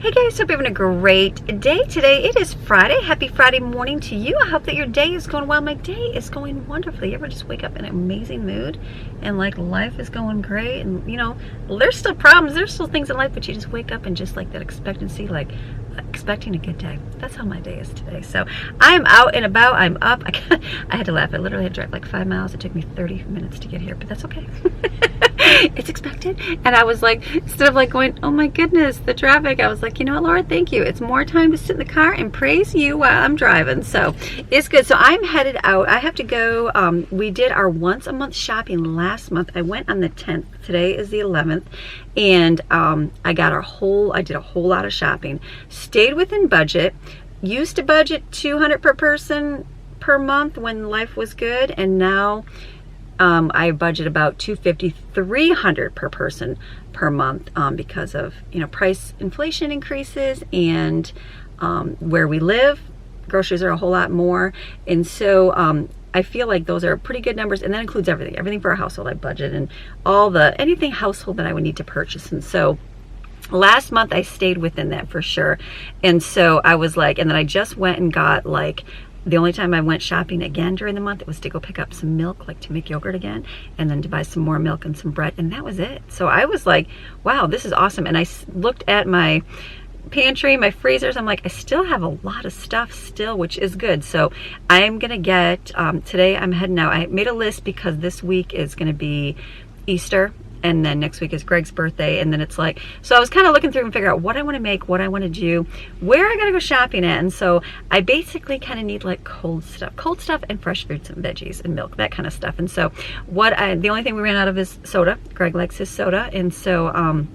Hey guys, hope you're having a great day today. It is Friday. Happy Friday morning to you. I hope that your day is going well. My day is going wonderfully. You ever just wake up in an amazing mood and like life is going great, and you know, there's still problems, there's still things in life, but you just wake up and just like that expectancy, like expecting a good day. That's how my day is today. So I'm out and about, I'm up. I had to laugh. I literally had to drive like 5 miles. It took me 30 minutes to get here, but that's okay. It's expected. And I was like, instead of like going, oh my goodness, the traffic, I was like, you know what, Lord, thank you. It's more time to sit in the car and praise you while I'm driving. So it's good. So I'm headed out. I have to go. We did our once a month shopping last month. I went on the 10th. Today is the 11th. And I did a whole lot of shopping. Stayed within budget. Used to budget $200 per person per month when life was good. And now I budget about $250, $300 per person per month because of, you know, price inflation increases and where we live, groceries are a whole lot more. And so I feel like those are pretty good numbers, and that includes everything for a household. I budget and anything household that I would need to purchase. And so last month I stayed within that for sure. And so I was like, and then I just went and got like, the only time I went shopping again during the month, it was to go pick up some milk, like to make yogurt again, and then to buy some more milk and some bread, and that was it. So I was like, wow, this is awesome. And I looked at my pantry, my freezers, I'm like, I still have a lot of stuff still, which is good. So I'm gonna get, today I'm heading out. I made a list because this week is gonna be Easter, and then next week is Greg's birthday, and then it's like, so I was kind of looking through and figure out what I want to make, what I want to do, where I gotta go shopping at. And so I basically kind of need like cold stuff and fresh fruits and veggies and milk, that kind of stuff. And so the only thing we ran out of is soda. Greg likes his soda, and so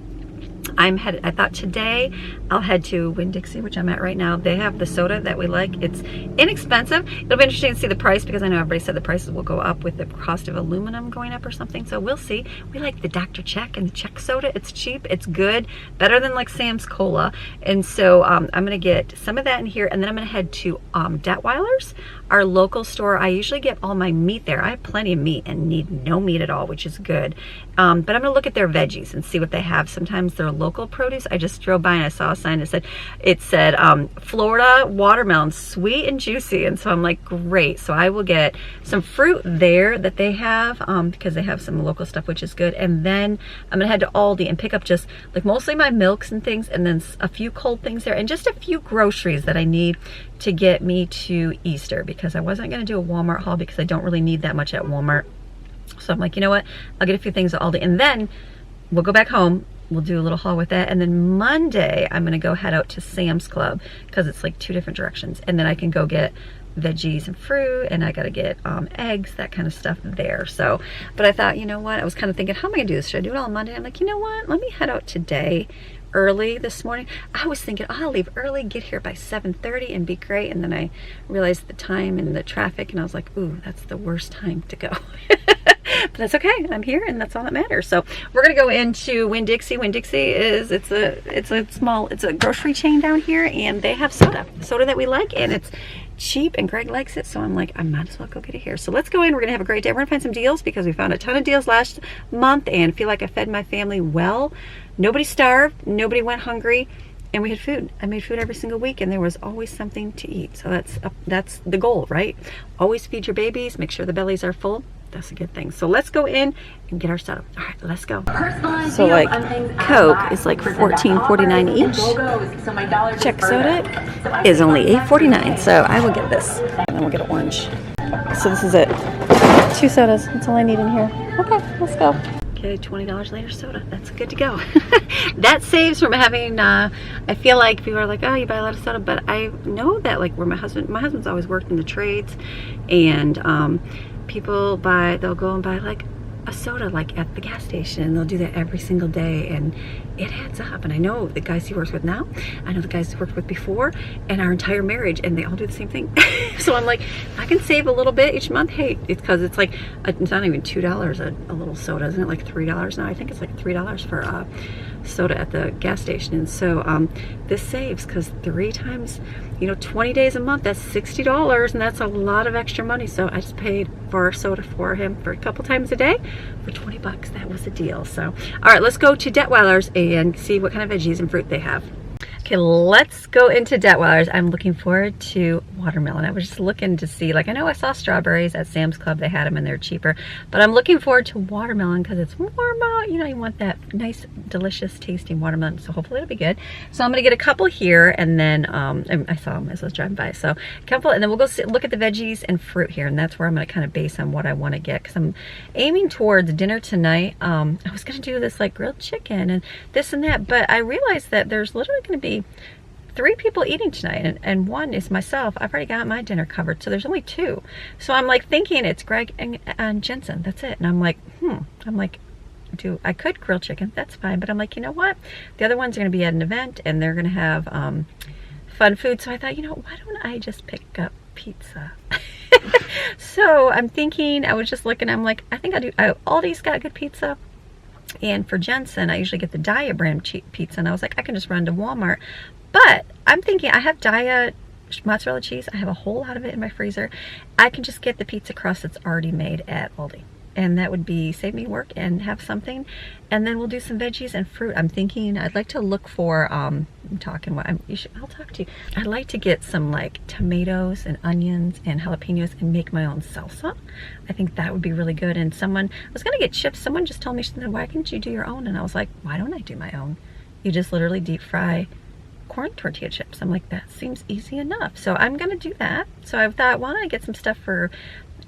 I thought today I'll head to Winn-Dixie, which I'm at right now. They have the soda that we like. It's inexpensive. It'll be interesting to see the price because I know everybody said the prices will go up with the cost of aluminum going up or something. So we'll see. We like the Dr. Check and the Check soda. It's cheap. It's good. Better than like Sam's Cola. And so I'm going to get some of that in here, and then I'm going to head to Detweiler's, our local store. I usually get all my meat there. I have plenty of meat and need no meat at all, which is good. But I'm going to look at their veggies and see what they have. Sometimes they're local produce. I just drove by and I saw a sign that said Florida watermelon, sweet and juicy. And so I'm like, great. So I will get some fruit there that they have because they have some local stuff, which is good. And then I'm gonna head to Aldi and pick up just like mostly my milks and things, and then a few cold things there, and just a few groceries that I need to get me to Easter, because I wasn't gonna do a Walmart haul because I don't really need that much at Walmart. So I'm like, you know what, I'll get a few things at Aldi, and then we'll go back home. We'll do a little haul with that. And then Monday, I'm gonna go head out to Sam's Club because it's like 2 different directions. And then I can go get veggies and fruit, and I gotta get eggs, that kind of stuff there. So, but I thought, you know what, I was kind of thinking, how am I gonna do this? Should I do it all on Monday? I'm like, you know what, let me head out today early this morning. I was thinking, oh, I'll leave early, get here by 7:30 and be great. And then I realized the time and the traffic, and I was like, ooh, that's the worst time to go. But that's okay. I'm here, and that's all that matters. So we're gonna go into Winn-Dixie. Winn-Dixie is it's a grocery chain down here, and they have soda that we like, and it's cheap, and Greg likes it. So I'm like, I might as well go get it here. So let's go in. We're gonna have a great day. We're gonna find some deals because we found a ton of deals last month, and feel like I fed my family well. Nobody starved. Nobody went hungry. And we had food. I made food every single week, and there was always something to eat. So that's the goal, right? Always feed your babies. Make sure the bellies are full. That's a good thing. So let's go in and get our stuff. All right, let's go. So like Coke is like $14.49 each. Check soda is only $8.49. So I will get this, and then we'll get an orange. So this is it. 2 sodas. That's all I need in here. Okay, let's go. Okay, $20 later soda. That's good to go. That saves from having, I feel like people are like, oh, you buy a lot of soda, but I know that like where my husband's always worked in the trades, and people they'll go and buy like a soda like at the gas station, and they'll do that every single day, and it adds up. And I know the guys he works with now, I know the guys he worked with before, and our entire marriage, and they all do the same thing. So I'm like, I can save a little bit each month. Hey, it's because it's like it's not even $2 a little soda, isn't it? Like $3 now. I think it's like $3 for soda at the gas station. And so this saves, because 3 times, you know, 20 days a month, that's $60, and that's a lot of extra money. So I just paid for soda for him for a couple times a day for 20 bucks. That was a deal. So all right, let's go to Detweiler's and see what kind of veggies and fruit they have. Okay, let's go into Detweiler's. I'm looking forward to watermelon. I was just looking to see, like, I know I saw strawberries at Sam's Club. They had them and they're cheaper. But I'm looking forward to watermelon because it's warm out. You know, you want that nice, delicious, tasting watermelon. So hopefully it'll be good. So I'm going to get a couple here, and then I saw them as I was driving by. So a couple, and then we'll go look at the veggies and fruit here. And that's where I'm going to kind of base on what I want to get, because I'm aiming towards dinner tonight. I was going to do this like grilled chicken and this and that, but I realized that there's literally going to be 3 people eating tonight, and one is myself. I've already got my dinner covered, so there's only 2. So I'm like thinking it's Greg and Jensen. That's it. And I'm like, I'm like, I could grill chicken. That's fine. But I'm like, you know what? The other ones are going to be at an event, and they're going to have fun food. So I thought, you know, why don't I just pick up pizza? So I'm thinking, I was just looking. I'm like, I think I'll do. Aldi's got good pizza. And for Jensen, I usually get the Daiya brand cheap pizza. And I was like, I can just run to Walmart. But I'm thinking, I have Daiya mozzarella cheese. I have a whole lot of it in my freezer. I can just get the pizza crust that's already made at Aldi. And that would be save me work and have something. And then we'll do some veggies and fruit. I'm thinking I'd like to look for, I'll talk to you. I'd like to get some like tomatoes and onions and jalapenos and make my own salsa. I think that would be really good. And I was gonna get chips. Someone just told me, why can't you do your own? And I was like, why don't I do my own? You just literally deep fry corn tortilla chips. I'm like, that seems easy enough. So I'm gonna do that. So I thought, why don't I get some stuff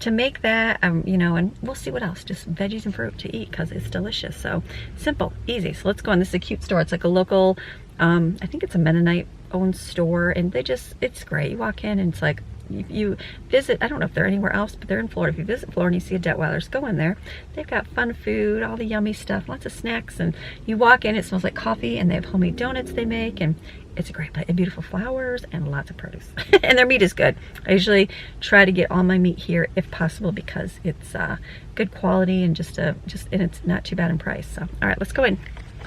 to make that, you know, and we'll see what else, just veggies and fruit to eat, because it's delicious. So simple, easy. So let's go in. This is a cute store. It's like a local, I think it's a Mennonite owned store, and it's great. You walk in and it's like, you visit, I don't know if they're anywhere else, but they're in Florida. If you visit Florida and you see a Detweiler's, go in there. They've got fun food, all the yummy stuff, lots of snacks, and you walk in, it smells like coffee, and they have homemade donuts they make, and it's a great place, and beautiful flowers, and lots of produce. And their meat is good. I usually try to get all my meat here if possible, because it's good quality and and it's not too bad in price. So, all right, let's go in.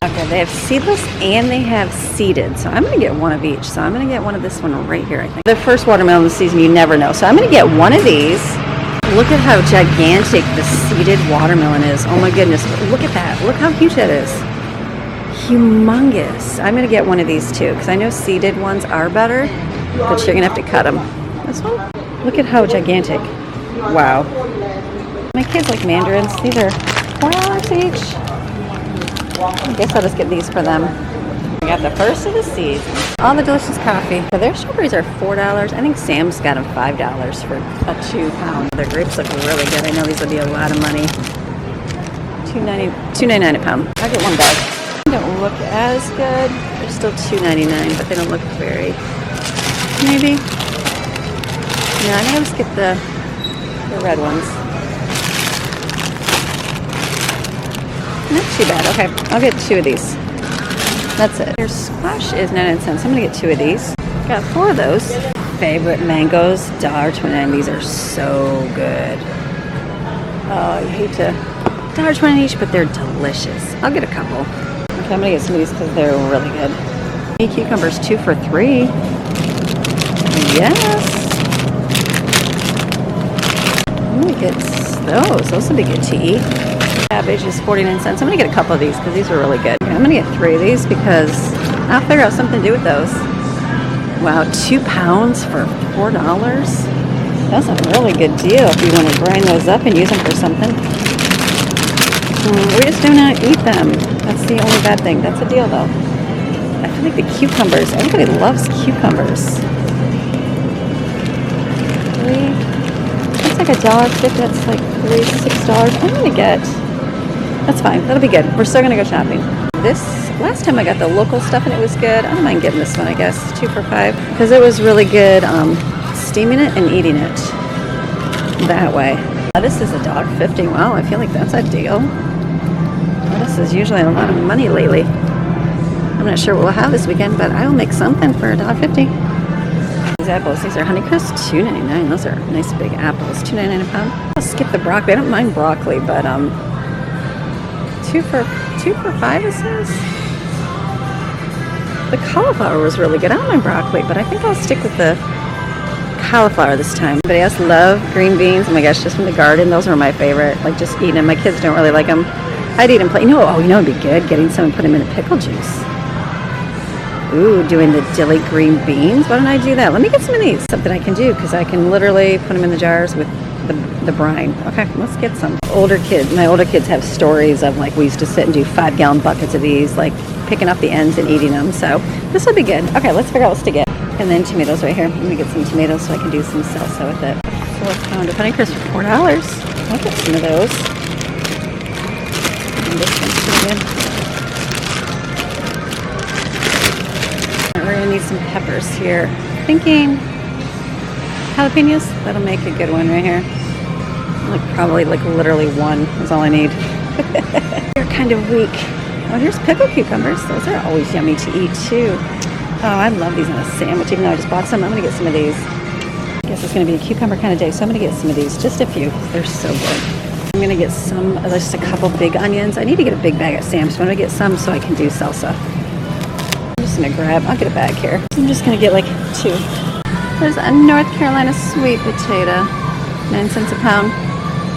Okay, they have seedless and they have seeded. So I'm gonna get one of each. So I'm gonna get one of this one right here, I think. The first watermelon of the season, you never know. So I'm gonna get one of these. Look at how gigantic the seeded watermelon is. Oh my goodness, look at that. Look how huge that is. Humongous. I'm gonna get one of these too, because I know seeded ones are better, but you're gonna have to cut them. This one? Look at how gigantic. Wow. My kids like mandarins. These are $4 each. I guess I'll just get these for them. I got the first of the seeds. All the delicious coffee. So their strawberries are $4. I think Sam's got them $5 for a 2-pound. Their grapes look really good. I know these will be a lot of money. $2.99 a pound. I'll get one bag. They don't look as good. They're still $2.99, but they don't look very. Maybe. No, I think I'll just get the red ones. Not too bad. Okay, I'll get 2 of these. That's it. Your squash is 99 cents. I'm gonna get 2 of these. Got 4 of those. Favorite mangoes, $1.29. These are so good. Oh, I hate to. $1.29 each, but they're delicious. I'll get a couple. Okay, I'm gonna get some of these because they're really good. Hey, cucumbers, 2 for $3. Yes. I'm gonna get those. Those will be good to eat. Cabbage is 49 cents. I'm gonna get a couple of these because these are really good. Okay, I'm gonna get 3 of these because I'll figure out something to do with those. Wow, 2 pounds for $4. That's a really good deal if you want to grind those up and use them for something. We just do not eat them. That's the only bad thing. That's a deal though. I feel like the cucumbers, everybody loves cucumbers. That's like $1.50. That's like $6. I'm gonna get. That's fine. That'll be good. We're still gonna go shopping. This last time I got the local stuff and it was good. I don't mind getting this one. I guess 2 for $5 because it was really good. Steaming it and eating it that way. This is $1.50. Wow, I feel like that's a deal. This is usually a lot of money lately. I'm not sure what we'll have this weekend, but I'll make something for $1.50. These apples, these are Honeycrisp, $2.99. Those are nice big apples, $2.99 a pound. I'll skip the broccoli. I don't mind broccoli, but 2 for $5 it says. The cauliflower was really good. I don't mind broccoli, but I think I'll stick with the cauliflower this time. Anybody else love green beans? Oh my gosh, just from the garden. Those are my favorite. Like just eating them. My kids don't really like them. I'd eat them plain. You know it'd be good? Getting some and put them in a pickle juice. Ooh, doing the dilly green beans. Why don't I do that? Let me get some of these. Something I can do because I can literally put them in the jars with the brine. Okay, let's get some. My older kids have stories of like we used to sit and do 5-gallon buckets of these, like picking up the ends and eating them. So this will be good. Okay, let's figure out what to get. And then tomatoes right here. Let me get some tomatoes so I can do some salsa with it. 4-pound of honeycrisp for $4. I'll get some of those. And this one's pretty good. We're gonna need some peppers here. Thinking jalapenos. That'll make a good one right here. Like probably like literally one is all I need. They're kind of weak. Oh, here's pickled cucumbers. Those are always yummy to eat too. Oh, I love these on a sandwich. Even though I just bought some, I'm gonna get some of these. I guess it's gonna be a cucumber kind of day, so I'm gonna get some of these. Just a few. They're so good. I'm gonna get some, just a couple big onions. I need to get a big bag at Sam's, so I'm gonna get some so I can do salsa. I'm just gonna I'll get a bag here. I'm just gonna get like 2. There's a North Carolina sweet potato, 9 cents a pound.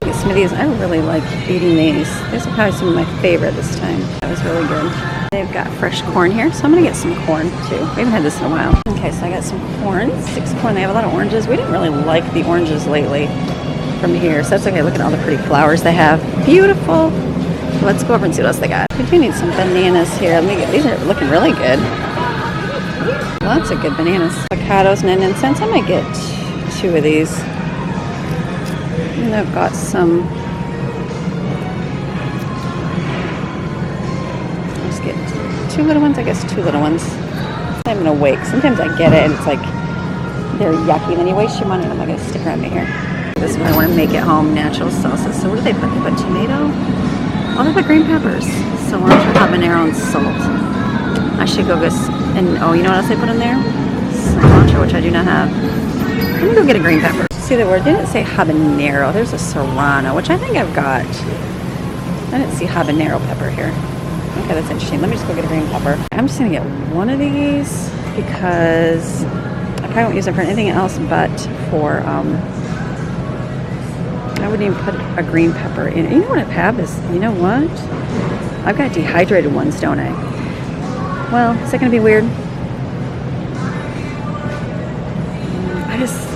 Get some of these. I really like eating these. These are probably some of my favorite this time. That was really good. They've got fresh corn here, so I'm gonna get some corn too. We haven't had this in a while. Okay, so I got some corn, 6 corn. They have a lot of oranges. We didn't really like the oranges lately from here, so that's okay. Look at all the pretty flowers they have. Beautiful. Let's go over and see what else they got. We do need some bananas here. Let me get, these are looking really good. Lots of good bananas. Avocados, 99 cents. I might get 2 of these. And I've got some. Let's get 2 little ones. I guess 2 little ones. I'm gonna wait. Sometimes I get it and it's like they're yucky. Then you waste your money. I'm not gonna stick around me here. This is what I want to make at home. Natural salsa. So what do they put? They put tomato. Oh, they put green peppers, cilantro, habanero, and salt. I should go get. And oh, you know what else they put in there? Cilantro, which I do not have. I'm gonna go get a green pepper. See the word didn't say habanero. There's a serrano, which I think I've got. I didn't see habanero pepper here. Okay, that's interesting. Let me just go get a green pepper. I'm just gonna get one of these because I probably won't use it for anything else but for I wouldn't even put a green pepper in. You know what I have is, you know what? I've got dehydrated ones, don't I? Well, is that gonna be weird?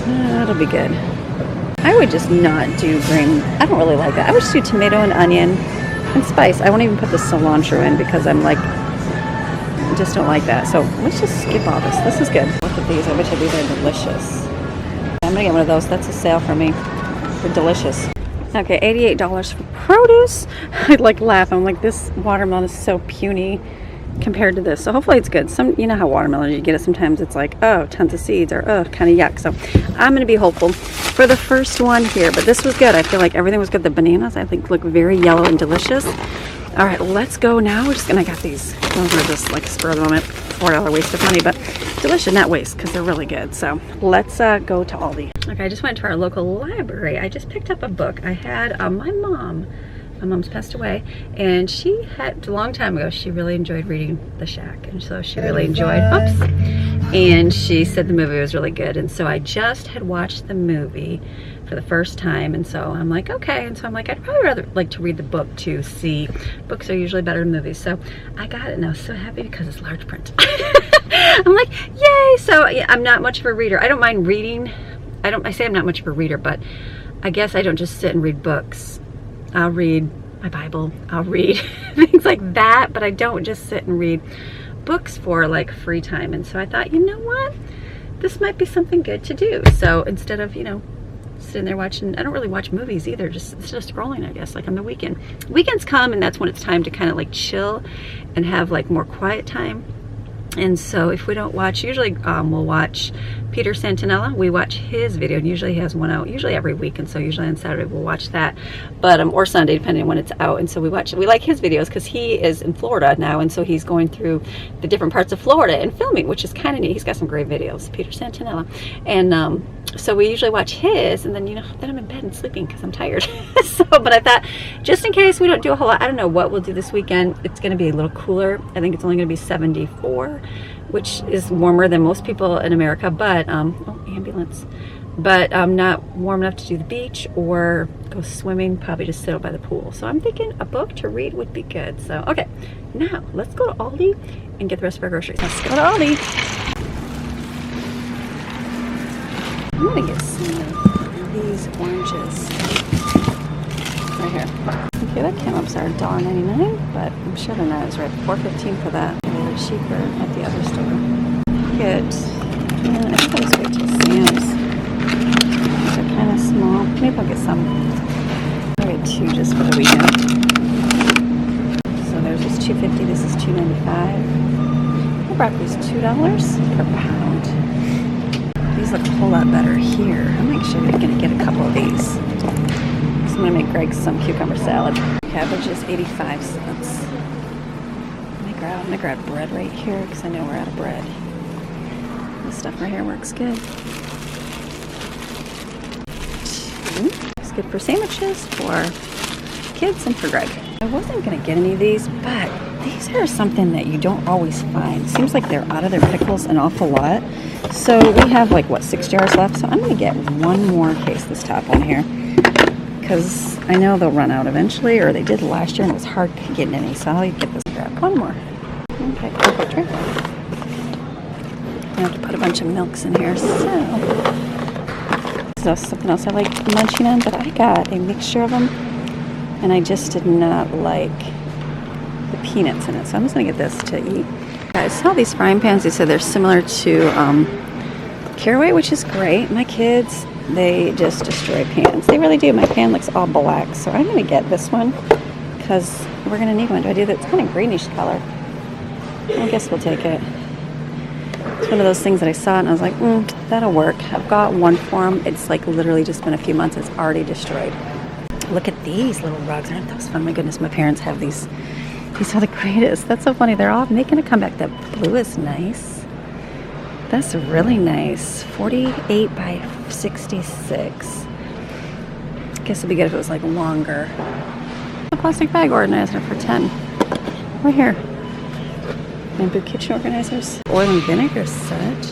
That'll be good. I would just not do green. I don't really like that. I would just do tomato and onion and spice. I won't even put the cilantro in because I'm like, I just don't like that. So let's just skip all this. This is good. Look at these. I bet you these are delicious. I'm gonna get one of those. That's a sale for me. They're delicious. Okay, $88 for produce. I'd like laugh. I'm like, this watermelon is so puny compared to this, so hopefully it's good. You know how watermelon you get it sometimes it's like, oh, tons of seeds, or oh, kind of yuck. So I'm gonna be hopeful for the first one here, but this was good. I feel like everything was good. The bananas I think look very yellow and delicious. All right, let's go now. We're just gonna, I got these. Those are just like spur of the moment, $4 waste of money, but delicious, not waste, because they're really good. So let's go to Aldi. Okay, I just went to our local library. I just picked up a book. I had my mom's passed away, and she had, a long time ago, she really enjoyed reading The Shack, and so she really enjoyed, and she said the movie was really good, and so I just had watched the movie for the first time, and so I'm like, okay, and so I'm like, I'd probably rather like to read the book to see. Books are usually better than movies, so I got it, and I was so happy because it's large print. I'm like, yay! So yeah, I'm not much of a reader. I don't mind reading. I say I'm not much of a reader, but I guess I don't just sit and read books. I'll read my Bible, I'll read things like that, but I don't just sit and read books for like free time. And so I thought, you know what, this might be something good to do. So instead of, you know, sitting there watching, I don't really watch movies either, just instead of scrolling, I guess, like on the weekend. Weekends come and that's when it's time to kind of like chill and have like more quiet time. And so if we don't watch, usually we'll watch Peter Santinella. We watch his video, and usually he has one out, usually every week, and so usually on Saturday we'll watch that, but or Sunday, depending on when it's out. And so we like his videos because he is in Florida now, and so he's going through the different parts of Florida and filming, which is kind of neat. He's got some great videos, Peter Santinella. And so we usually watch his, and then, you know, then I'm in bed and sleeping because I'm tired. So, but I thought, just in case we don't do a whole lot, I don't know what we'll do this weekend. It's going to be a little cooler. I think it's only going to be 74, which is warmer than most people in America, but, oh, ambulance. But not warm enough to do the beach or go swimming, probably just sit out by the pool. So I'm thinking a book to read would be good. So, okay, now let's go to Aldi and get the rest of our groceries. Let's go to Aldi. I'm gonna get some of these oranges right here. Okay, that came up to our $1.99, but I'm sure they're not as right. $4.15 for that. They're cheaper at the other store. Good. I think I'll just wait till Sam's. They're kind of small. Maybe I'll get some. I'll get 2 just for the weekend. So there's this $2.50. This is $2.95. The broccoli's $2 per pound. These look a whole lot better here. I'm actually going to get a couple of these. So I'm going to make Greg some cucumber salad. Cabbage is 85 cents. I'm going to grab bread right here because I know we're out of bread. This stuff right here works good. It's good for sandwiches, for kids, and for Greg. I wasn't going to get any of these, but these are something that you don't always find. Seems like they're out of their pickles an awful lot. So we have like, what, 6 jars left? So I'm going to get one more case, this top one here. Because I know they'll run out eventually, or they did last year and it was hard getting any. So I'll get this, grab one more. Okay, perfect, right? I have to put a bunch of milks in here. So something else I like munching on, but I got a mixture of them. And I just did not like the peanuts in it. So I'm just going to get this to eat. I saw these frying pans. They said they're similar to Caraway, which is great. My kids, they just destroy pans. They really do. My pan looks all black. So I'm going to get this one because we're going to need one. Do I do that? It's kind of greenish color. I guess we'll take it. It's one of those things that I saw and I was like, that'll work. I've got one for them. It's like literally just been a few months. It's already destroyed. Look at these little rugs. Aren't those fun? My goodness, my parents have these. These are the greatest. That's so funny. They're all making a comeback. That blue is nice. That's really nice. 48 by 66. I guess it'd be good if it was like longer. A plastic bag organizer for 10. Right here. Bamboo kitchen organizers. Oil and vinegar set.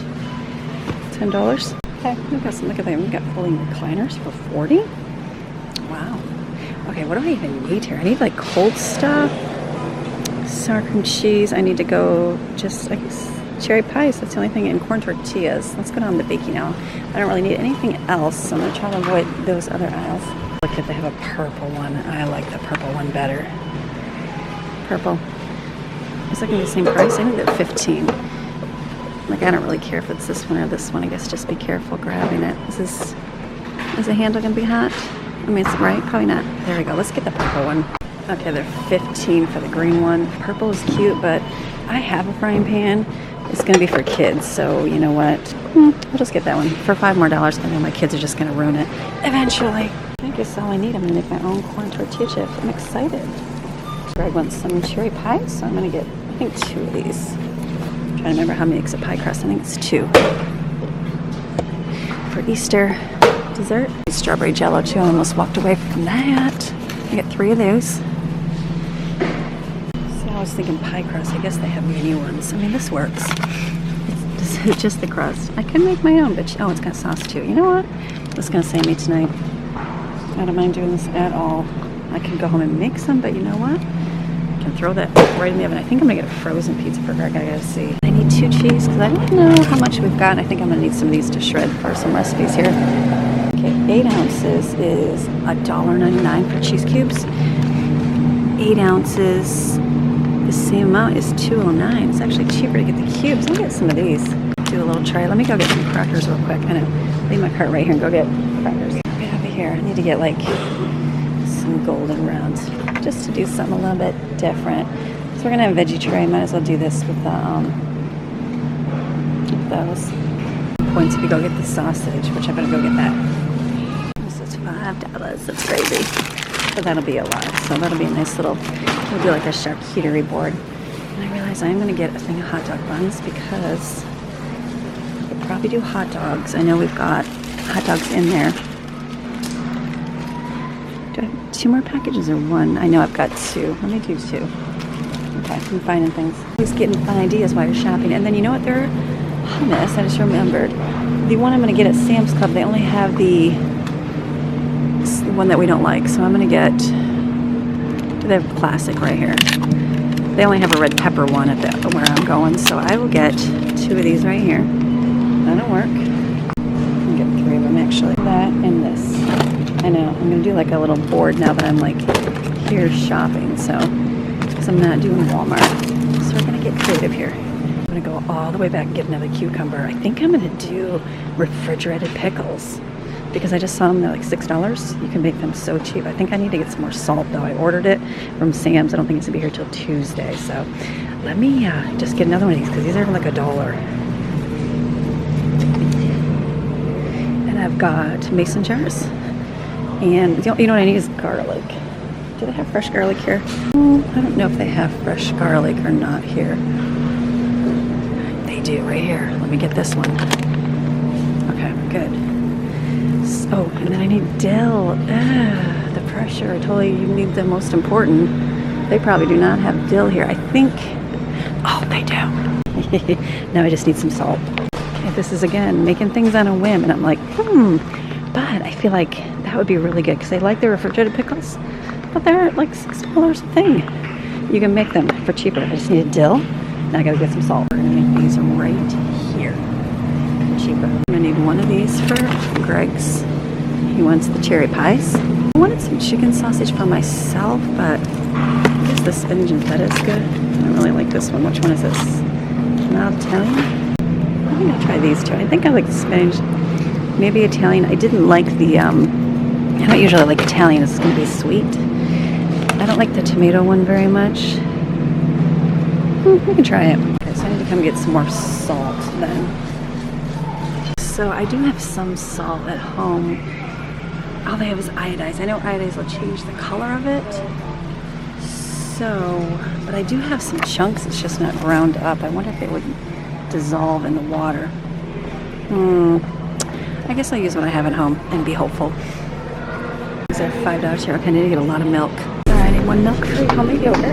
$10. Okay, we've got some. Look at that. We've got folding recliners for 40. Wow. Okay, what do I even need here? I need like cold stuff. Sour cream cheese. I need to go just like cherry pies. That's the only thing. And corn tortillas. Let's go down to baking now. I don't really need anything else, so I'm going to try to avoid those other aisles. Look at, they have a purple one. I like the purple one better. Purple. It's like the same price. I think they're 15. Like, I don't really care if it's this one or this one. I guess just be careful grabbing it. Is the handle going to be hot? I mean, it's right. Probably not. There we go. Let's get the purple one. Okay, they're 15 for the green one. Purple is cute, but I have a frying pan. It's going to be for kids, so you know what? I'll just get that one for $5 more. I know my kids are just going to ruin it eventually. I guess all I need. I'm going to make my own corn tortilla chips. I'm excited. Greg wants some cherry pies, so I'm going to get, I think, 2 of these. I'm trying to remember how many makes a pie crust. I think it's 2. For Easter dessert. Strawberry jello, too. I almost walked away from that. I get 3 of those. I was thinking pie crust. I guess they have mini ones. I mean, this works. It's just the crust. I can make my own, but oh, it's got sauce too. You know what? It's gonna save me tonight. I don't mind doing this at all. I can go home and make some, but you know what? I can throw that right in the oven. I think I'm gonna get a frozen pizza for Greg. I gotta see. I need 2 cheese because I don't know how much we've got. I think I'm gonna need some of these to shred for some recipes here. Okay, 8 ounces is $1.99 for cheese cubes. 8 ounces. The same amount is $2.09. It's actually cheaper to get the cubes. I'll get some of these. Do a little try. Let me go get some crackers real quick. I'm gonna leave my cart right here and go get crackers. Right over here. I need to get like some golden browns just to do something a little bit different. So we're gonna have a veggie tray. Might as well do this with those points if you go get the sausage, which I'm gonna go get that. This is $5. That's crazy. But that'll be a lot. So that'll be a nice little, it'll be like a charcuterie board. And I realize I'm going to get a thing of hot dog buns because we'll probably do hot dogs. I know we've got hot dogs in there. Do I have 2 more packages or 1? I know I've got 2. Let me do 2. Okay, I'm finding things. Always getting fun ideas while you're shopping. And then you know what? They're hummus. I just remembered. The one I'm going to get at Sam's Club, they only have the one that we don't like, so I'm gonna get, do they have classic right here? They only have a red pepper one at where I'm going, so I will get 2 of these right here. That'll work. I'll get 3 of them actually. That and this. I know, I'm gonna do like a little board now that I'm like here shopping, so, because I'm not doing Walmart. So we're gonna get creative here. I'm gonna go all the way back and get another cucumber. I think I'm gonna do refrigerated pickles, because I just saw them, they're like $6. You can make them so cheap. I think I need to get some more salt though. I ordered it from Sam's. I don't think it's gonna be here till Tuesday. So let me just get another one of these, because these are like $1. And I've got mason jars. And you know what I need is garlic. Do they have fresh garlic here? I don't know if they have fresh garlic or not here. They do right here. Let me get this one. Okay, good. Oh, and then I need dill. The pressure. I told you need the most important. They probably do not have dill here. I think, oh, they do. Now I just need some salt. Okay, this is again making things on a whim, and I'm like, but I feel like that would be really good, because I like the refrigerated pickles, but they're like $6 a thing. You can make them for cheaper. I just need dill. Now I gotta get some salt. We're gonna make these right here. Cheaper. I'm gonna need one of these for Greg's. He wants the cherry pies. I wanted some chicken sausage for myself, but I guess the spinach and feta is good. I don't really like this one. Which one is this? Not Italian? I think I'll try these two. I think I like the spinach. Maybe Italian. I didn't like the, I don't usually like Italian. It's gonna be sweet. I don't like the tomato one very much. We can try it. Okay, so I need to come get some more salt then. So I do have some salt at home. All they have is iodized. I know iodized will change the color of it. So, but I do have some chunks. It's just not ground up. I wonder if it would dissolve in the water. I guess I'll use what I have at home and be hopeful. These are $5 here. Okay, I need to get a lot of milk. All right, I need 1 milk-free homemade yogurt.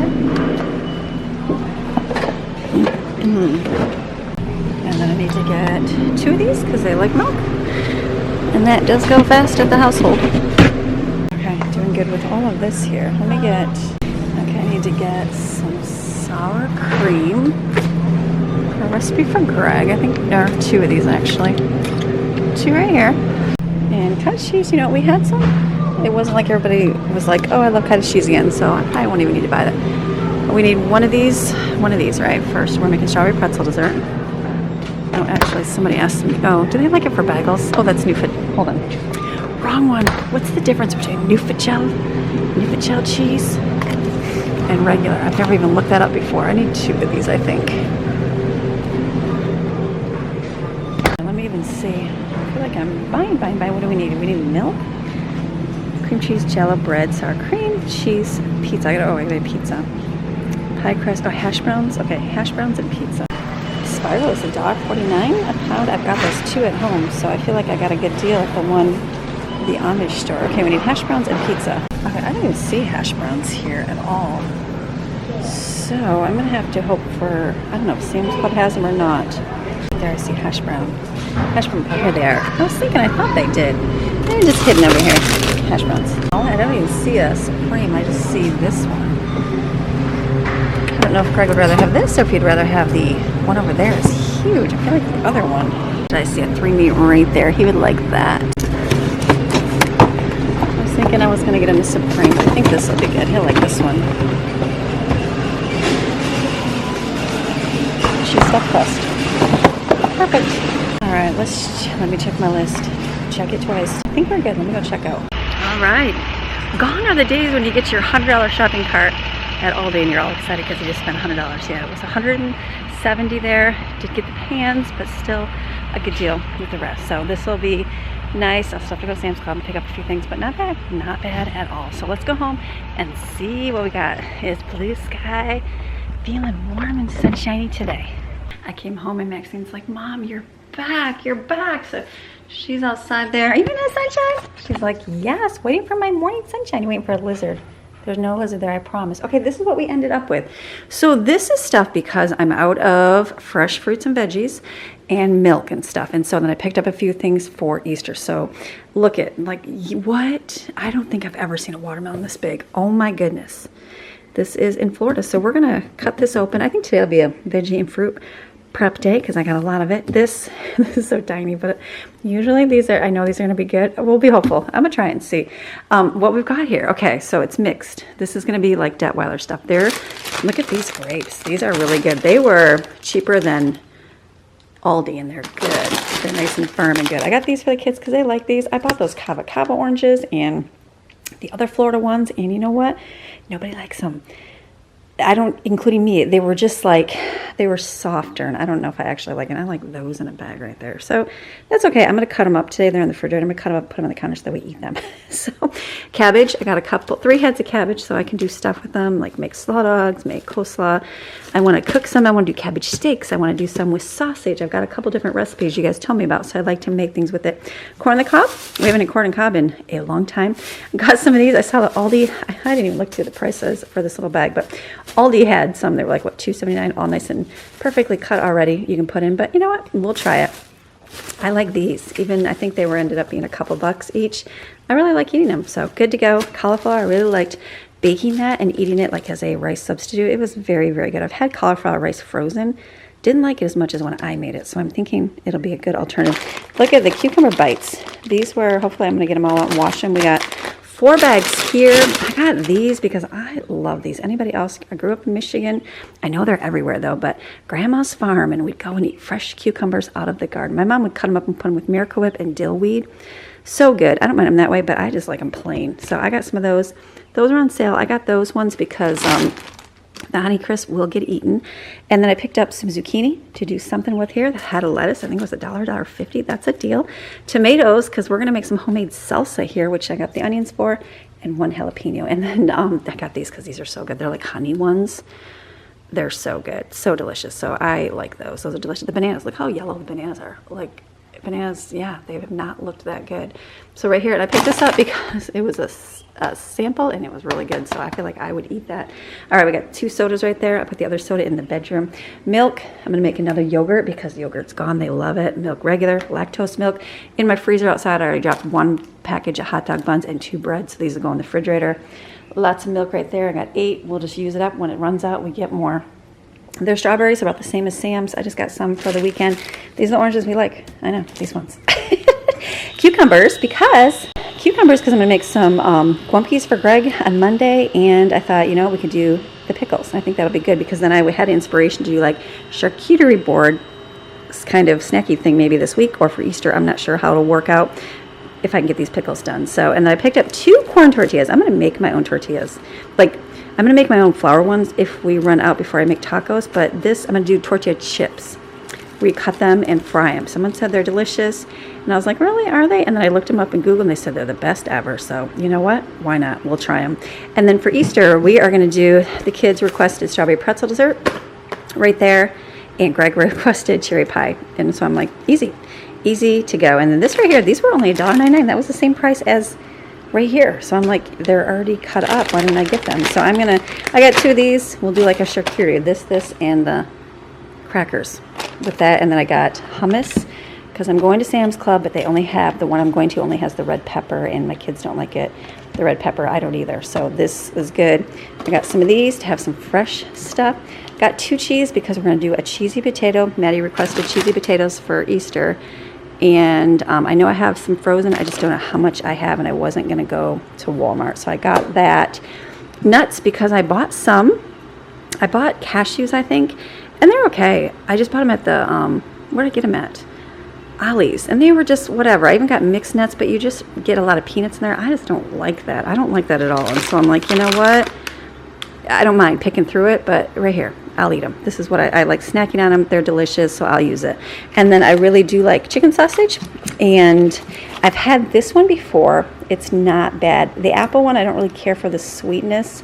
And then I need to get 2 of these because they like milk. And that does go fast at the household. Okay, doing good with all of this here. Let me get, okay, I need to get some sour cream. A recipe for Greg. I think there are 2 of these actually. 2 right here. And cottage cheese, you know, we had some. It wasn't like everybody was like, oh, I love cottage cheese again, so I probably won't even need to buy that. But we need one of these, right? First, we're making strawberry pretzel dessert. Oh, actually, somebody asked me, oh, do they like it for bagels? Oh, that's hold on. Wrong one. What's the difference between Newfachel cheese and regular? I've never even looked that up before. I need 2 of these, I think. Let me even see. I feel like I'm buying. What do we need? We need milk, cream cheese, jello, bread, sour cream, cheese, pizza. I gotta pizza. Pie crust, hash browns. Okay, hash browns and pizza. Spiral is $1.49 a pound. I've got those 2 at home, so I feel like I got a good deal at the Amish store. Okay, we need hash browns and pizza. Okay, I don't even see hash browns here at all. So I'm gonna have to hope for, I don't know if Sam's Club has them or not. There I see hash brown. Hash brown, here they are. I was thinking, I thought they did. They're just hidden over here. Hash browns. Oh, I don't even see a Supreme, I just see this one. I don't know if Greg would rather have this or if he'd rather have the one over there. It's huge. I feel like the other one. I see a 3-meat right there. He would like that. I was thinking I was going to get him the Supreme. I think this will be good. He'll like this one. Cheese stuffed crust. Perfect. All right, let me check my list. Check it twice. I think we're good. Let me go check out. All right. Gone are the days when you get your $100 shopping cart at Aldi and you're all excited because you just spent $100. Yeah, it was $170 there. Did get the pans, but still a good deal with the rest. So this will be nice. I'll still have to go to Sam's Club and pick up a few things, but not bad at all. So let's go home and see what we got. It's blue sky, feeling warm and sunshiny today. I came home and Maxine's like, Mom, you're back. So she's outside there. Are you in the sunshine? She's like, yes, waiting for my morning sunshine. Waiting for a lizard. There's no lizard there, I promise. Okay, this is what we ended up with. So this is stuff because I'm out of fresh fruits and veggies and milk and stuff. And so then I picked up a few things for Easter. So look at, like, what? I don't think I've ever seen a watermelon this big. Oh my goodness. This is in Florida. So we're going to cut this open. I think today will be a veggie and fruit prep day because I got a lot of it. This is so tiny, but usually these are, I know these are going to be good. We'll be hopeful. I'm going to try and see what we've got here. Okay, so it's mixed. This is going to be like Detweiler stuff. Look at these grapes. These are really good. They were cheaper than Aldi, and they're good. They're nice and firm and good. I got these for the kids because they like these. I bought those Cava Cava oranges and the other Florida ones, and you know what? Nobody likes them. Including me, they were just like, they were softer, and I don't know if I actually like it. I like those in a bag right there. So that's okay. I'm going to cut them up today. They're in the refrigerator. I'm going to cut them up, put them on the counter so that we eat them. So cabbage, I got 3 heads of cabbage so I can do stuff with them, like make slaw dogs, make coleslaw. I want to cook some. I want to do cabbage steaks. I want to do some with sausage. I've got a couple different recipes you guys told me about, so I'd like to make things with it. Corn on the cob. We haven't had corn on the cob in a long time. Got some of these. I saw the Aldi. I didn't even look through the prices for this little bag, but Aldi had some. They were like, what, $2.79, all nice and perfectly cut already. You can put in, but you know what? We'll try it. I like these. Even I think they ended up being a couple bucks each. I really like eating them, so good to go. Cauliflower, I really liked baking that and eating it like as a rice substitute. It was very, very good. I've had cauliflower rice frozen. Didn't like it as much as when I made it, so I'm thinking it'll be a good alternative. Look at the cucumber bites. These were, hopefully I'm going to get them all out and wash them. We got 4 bags here. I got these because I love these. Anybody else? I grew up in Michigan. I know they're everywhere though, but Grandma's farm, and we'd go and eat fresh cucumbers out of the garden. My mom would cut them up and put them with Miracle Whip and dill weed. So good. I don't mind them that way, but I just like them plain. So I got some of those. Those are on sale. I got those ones because the Honey Crisp will get eaten. And then I picked up some zucchini to do something with here that had a lettuce. I think it was $1, $1.50. That's a deal. Tomatoes, because we're going to make some homemade salsa here, which I got the onions for, and 1 jalapeno. And then I got these because these are so good. They're like honey ones. They're so good. So delicious. So I like those. Those are delicious. The bananas. Look how yellow the bananas are. Like, bananas, yeah, they have not looked that good. So right here, and I picked this up because it was a sample and it was really good, so I feel like I would eat that. All right, we got 2 sodas right there. I put the other soda in the bedroom. Milk, I'm gonna make another yogurt because yogurt's gone. They love it. Milk, regular, lactose milk. In my freezer outside, I already dropped 1 package of hot dog buns and 2 breads, so these will go in the refrigerator. Lots of milk right there. I got 8. We'll just use it up. When it runs out, we get more. Their strawberries are about the same as Sam's. I just got some for the weekend. These are the oranges we like. I know, these ones. Cucumbers, because I'm going to make some guampies for Greg on Monday, and I thought, you know, we could do the pickles. I think that'll be good because then I had inspiration to do like charcuterie board kind of snacky thing maybe this week or for Easter. I'm not sure how it'll work out if I can get these pickles done. So, and then I picked up 2 corn tortillas. I'm going to make my own tortillas. Like, I'm going to make my own flour ones if we run out before I make tacos, but this, I'm going to do tortilla chips. We cut them and fry them. Someone said they're delicious, and I was like, really, are they? And then I looked them up in Google, and they said they're the best ever, so you know what? Why not? We'll try them. And then for Easter, we are going to do, the kids requested strawberry pretzel dessert right there, and Greg requested cherry pie, and so I'm like, easy to go. And then this right here, these were only $1.99. That was the same price as right here. So I'm like, they're already cut up. Why didn't I get them? So I got 2 of these. We'll do like a charcuterie. This, and the crackers with that. And then I got hummus because I'm going to Sam's Club, but they only have, the one I'm going to only has the red pepper, and my kids don't like it. The red pepper, I don't either. So this is good. I got some of these to have some fresh stuff. Got 2 cheese because we're going to do a cheesy potato. Maddie requested cheesy potatoes for Easter. And I know I have some frozen. I just don't know how much I have, and I wasn't going to go to Walmart. So I got that. Nuts, because I bought some. I bought cashews, I think, and they're okay. I just bought them at the, where did I get them at? Ollie's. And they were just whatever. I even got mixed nuts, but you just get a lot of peanuts in there. I just don't like that. I don't like that at all. And so I'm like, you know what? I don't mind picking through it, but right here, I'll eat them. This is what I like snacking on them. They're delicious, so I'll use it. And then I really do like chicken sausage, and I've had this one before. It's not bad. The apple one, I don't really care for the sweetness,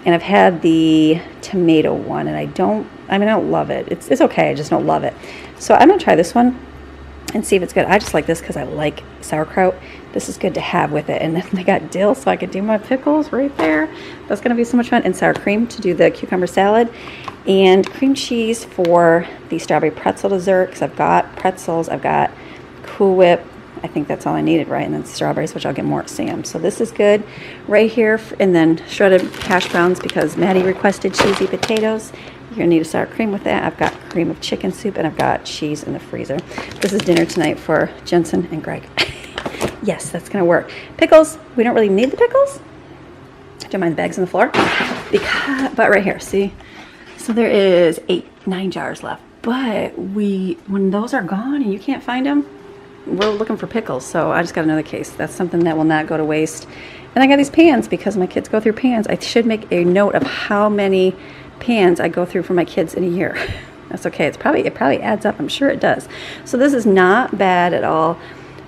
and I've had the tomato one, and I don't love it. It's okay. I just don't love it. So I'm going to try this one and see if it's good. I just like this because I like sauerkraut. This is good to have with it. And then they got dill, so I could do my pickles right there. That's going to be so much fun. And sour cream to do the cucumber salad. And cream cheese for the strawberry pretzel dessert, because I've got pretzels, I've got Cool Whip, I think that's all I needed, right? And then strawberries, which I'll get more at Sam's. So this is good right here. And then shredded hash browns because Maddie requested cheesy potatoes. You're gonna need a sour cream with that. I've got cream of chicken soup and I've got cheese in the freezer. This is dinner tonight for Jensen and Greg. Yes, that's gonna work. Pickles, we don't really need the pickles. Don't mind the bags on the floor. But right here, see? So there is 9 jars left. But when those are gone and you can't find them, we're looking for pickles. So I just got another case. That's something that will not go to waste. And I got these pans because my kids go through pans. I should make a note of how many pans I go through for my kids in a year. That's okay. It probably adds up. I'm sure it does. So this is not bad at all.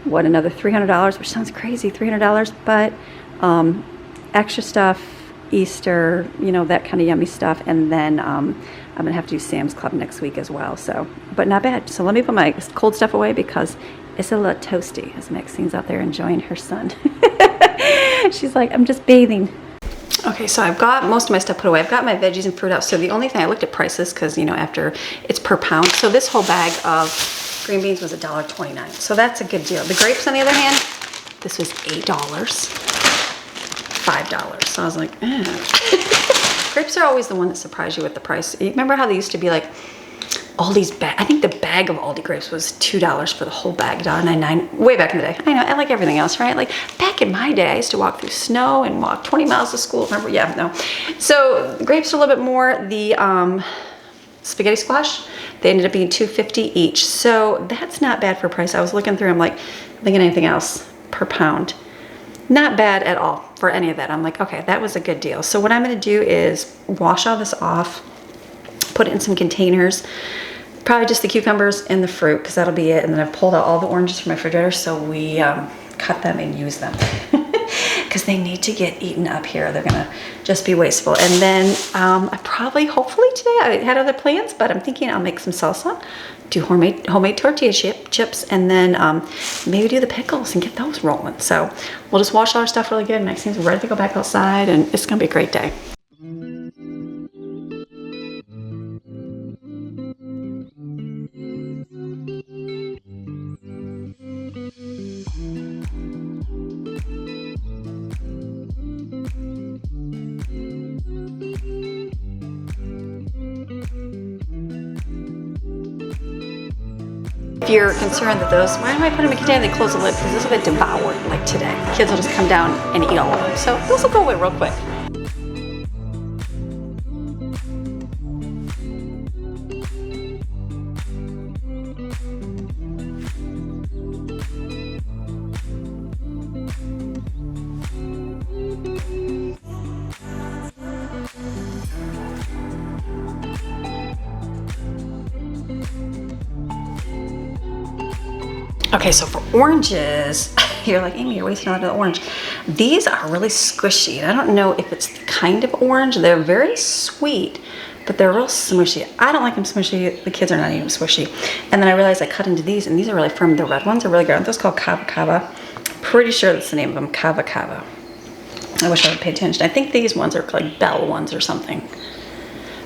What, another $300, which sounds crazy, $300, but extra stuff, Easter, you know, that kind of yummy stuff. And then I'm gonna have to do Sam's Club next week as well. So, but not bad. So let me put my cold stuff away because it's a little toasty, as Maxine's out there enjoying her sun. She's like, I'm just bathing. Okay, so I've got most of my stuff put away. I've got my veggies and fruit out. So the only thing, I looked at prices because, you know, after it's per pound. So this whole bag of green beans was $1.29. So that's a good deal. The grapes, on the other hand, this was $8, $5. So I was like, Grapes are always the one that surprise you with the price. You remember how they used to be like Aldi's bag? I think the bag of Aldi grapes was $2 for the whole bag, $1.99, way back in the day. I know, I like everything else, right? Like back in my day, I used to walk through snow and walk 20 miles to school. Remember? Yeah, no. So grapes are a little bit more. The spaghetti squash, they ended up being $2.50 each. So that's not bad for price. I was looking through, I'm like, thinking anything else per pound. Not bad at all for any of that. I'm like, okay, that was a good deal. So what I'm gonna do is wash all this off, put it in some containers, probably just the cucumbers and the fruit, because that'll be it. And then I've pulled out all the oranges from my refrigerator, so we cut them and use them. Because they need to get eaten up here. They're gonna just be wasteful. And then I probably, hopefully today, I had other plans, but I'm thinking I'll make some salsa, do homemade tortilla chips, and then maybe do the pickles and get those rolling. So we'll just wash all our stuff really good. Maxine's ready to go back outside, and it's gonna be a great day. If you're concerned that those, why am I putting them in a container? They close the lid because this will get devoured like today. Kids will just come down and eat all of them. So those will go away real quick. Okay, so for oranges, you're like, Amy, you're wasting a lot of the orange. These are really squishy, and I don't know if it's the kind of orange. They're very sweet, but they're real smushy. I don't like them smushy. The kids are not eating them smushy. And then I realized I cut into these, and these are really firm. The red ones are really good. Aren't those called Kava Kava? Pretty sure that's the name of them, Kava Kava. I wish I would pay attention. I think these ones are like Bell ones or something.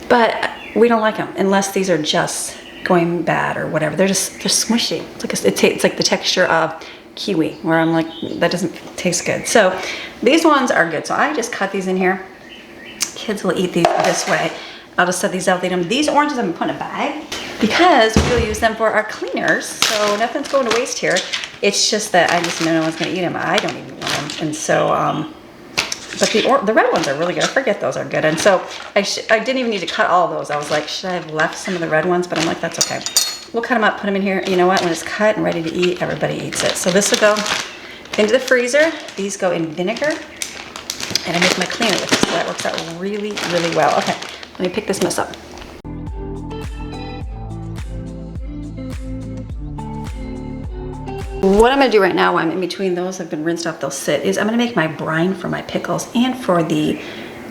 But we don't like them unless these are just going bad or whatever. They're smushy. It's like the texture of kiwi, where I'm like, that doesn't taste good. So these ones are good. So I just cut these in here. Kids will eat these this way. I'll just set these out. These oranges I'm gonna put in a bag because we'll use them for our cleaners. So nothing's going to waste here. It's just that I just know no one's gonna eat them. I don't even want them. And so, but the red ones are really good. I forget those are good. And so I didn't even need to cut all of those. I was like, should I have left some of the red ones? But I'm like, that's okay. We'll cut them up, put them in here. You know what? When it's cut and ready to eat, everybody eats it. So this will go into the freezer. These go in vinegar. And I make my cleaner with it. So that works out really, really well. Okay, let me pick this mess up. What I'm gonna do right now while I'm in between those have been rinsed off, they'll sit, is I'm gonna make my brine for my pickles and for the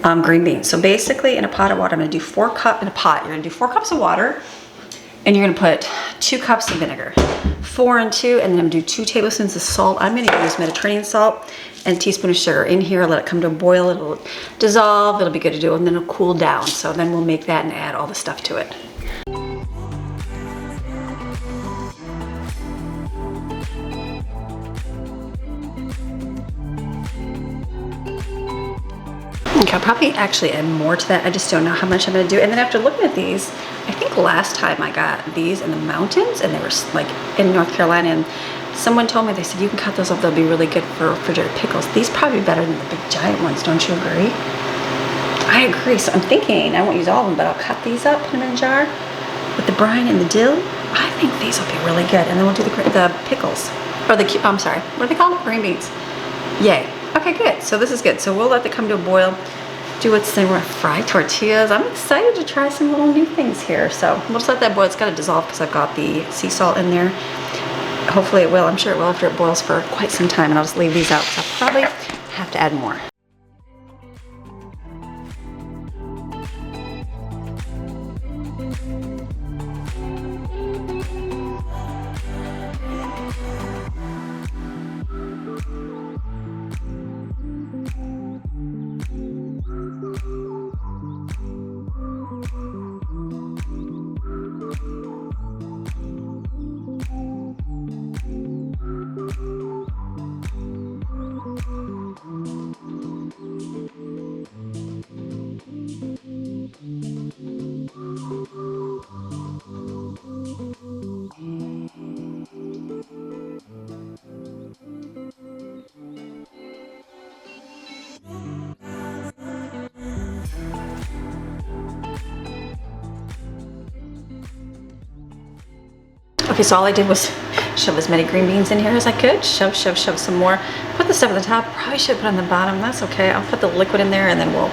green beans. So basically in a pot of water, I'm gonna do 4 cups, in a pot, you're gonna do 4 cups of water and you're gonna put 2 cups of vinegar, 4 and 2, and then I'm gonna do 2 tablespoons of salt. I'm gonna use Mediterranean salt and a teaspoon of sugar in here, let it come to a boil, it'll dissolve, it'll be good to do, and then it'll cool down. So then we'll make that and add all the stuff to it. Okay, I'll probably actually add more to that. I just don't know how much I'm gonna do. And then after looking at these, I think last time I got these in the mountains and they were like in North Carolina, and someone told me, they said, you can cut those up, they'll be really good for refrigerated pickles. These probably better than the big giant ones, don't you agree? I agree, so I'm thinking, I won't use all of them, but I'll cut these up, put them in a jar with the brine and the dill. I think these will be really good. And then we'll do the pickles, or I'm sorry, what are they called? Green beans. Yay. Okay, good. So this is good. So we'll let it come to a boil. Do what's in, we're fry tortillas. I'm excited to try some little new things here. So we'll just let that boil. It's got to dissolve because I've got the sea salt in there. Hopefully it will. I'm sure it will after it boils for quite some time. And I'll just leave these out. So I'll probably have to add more. Okay, so all I did was shove as many green beans in here as I could. Shove some more. Put the stuff at the top. Probably should put on the bottom. That's okay. I'll put the liquid in there and then we'll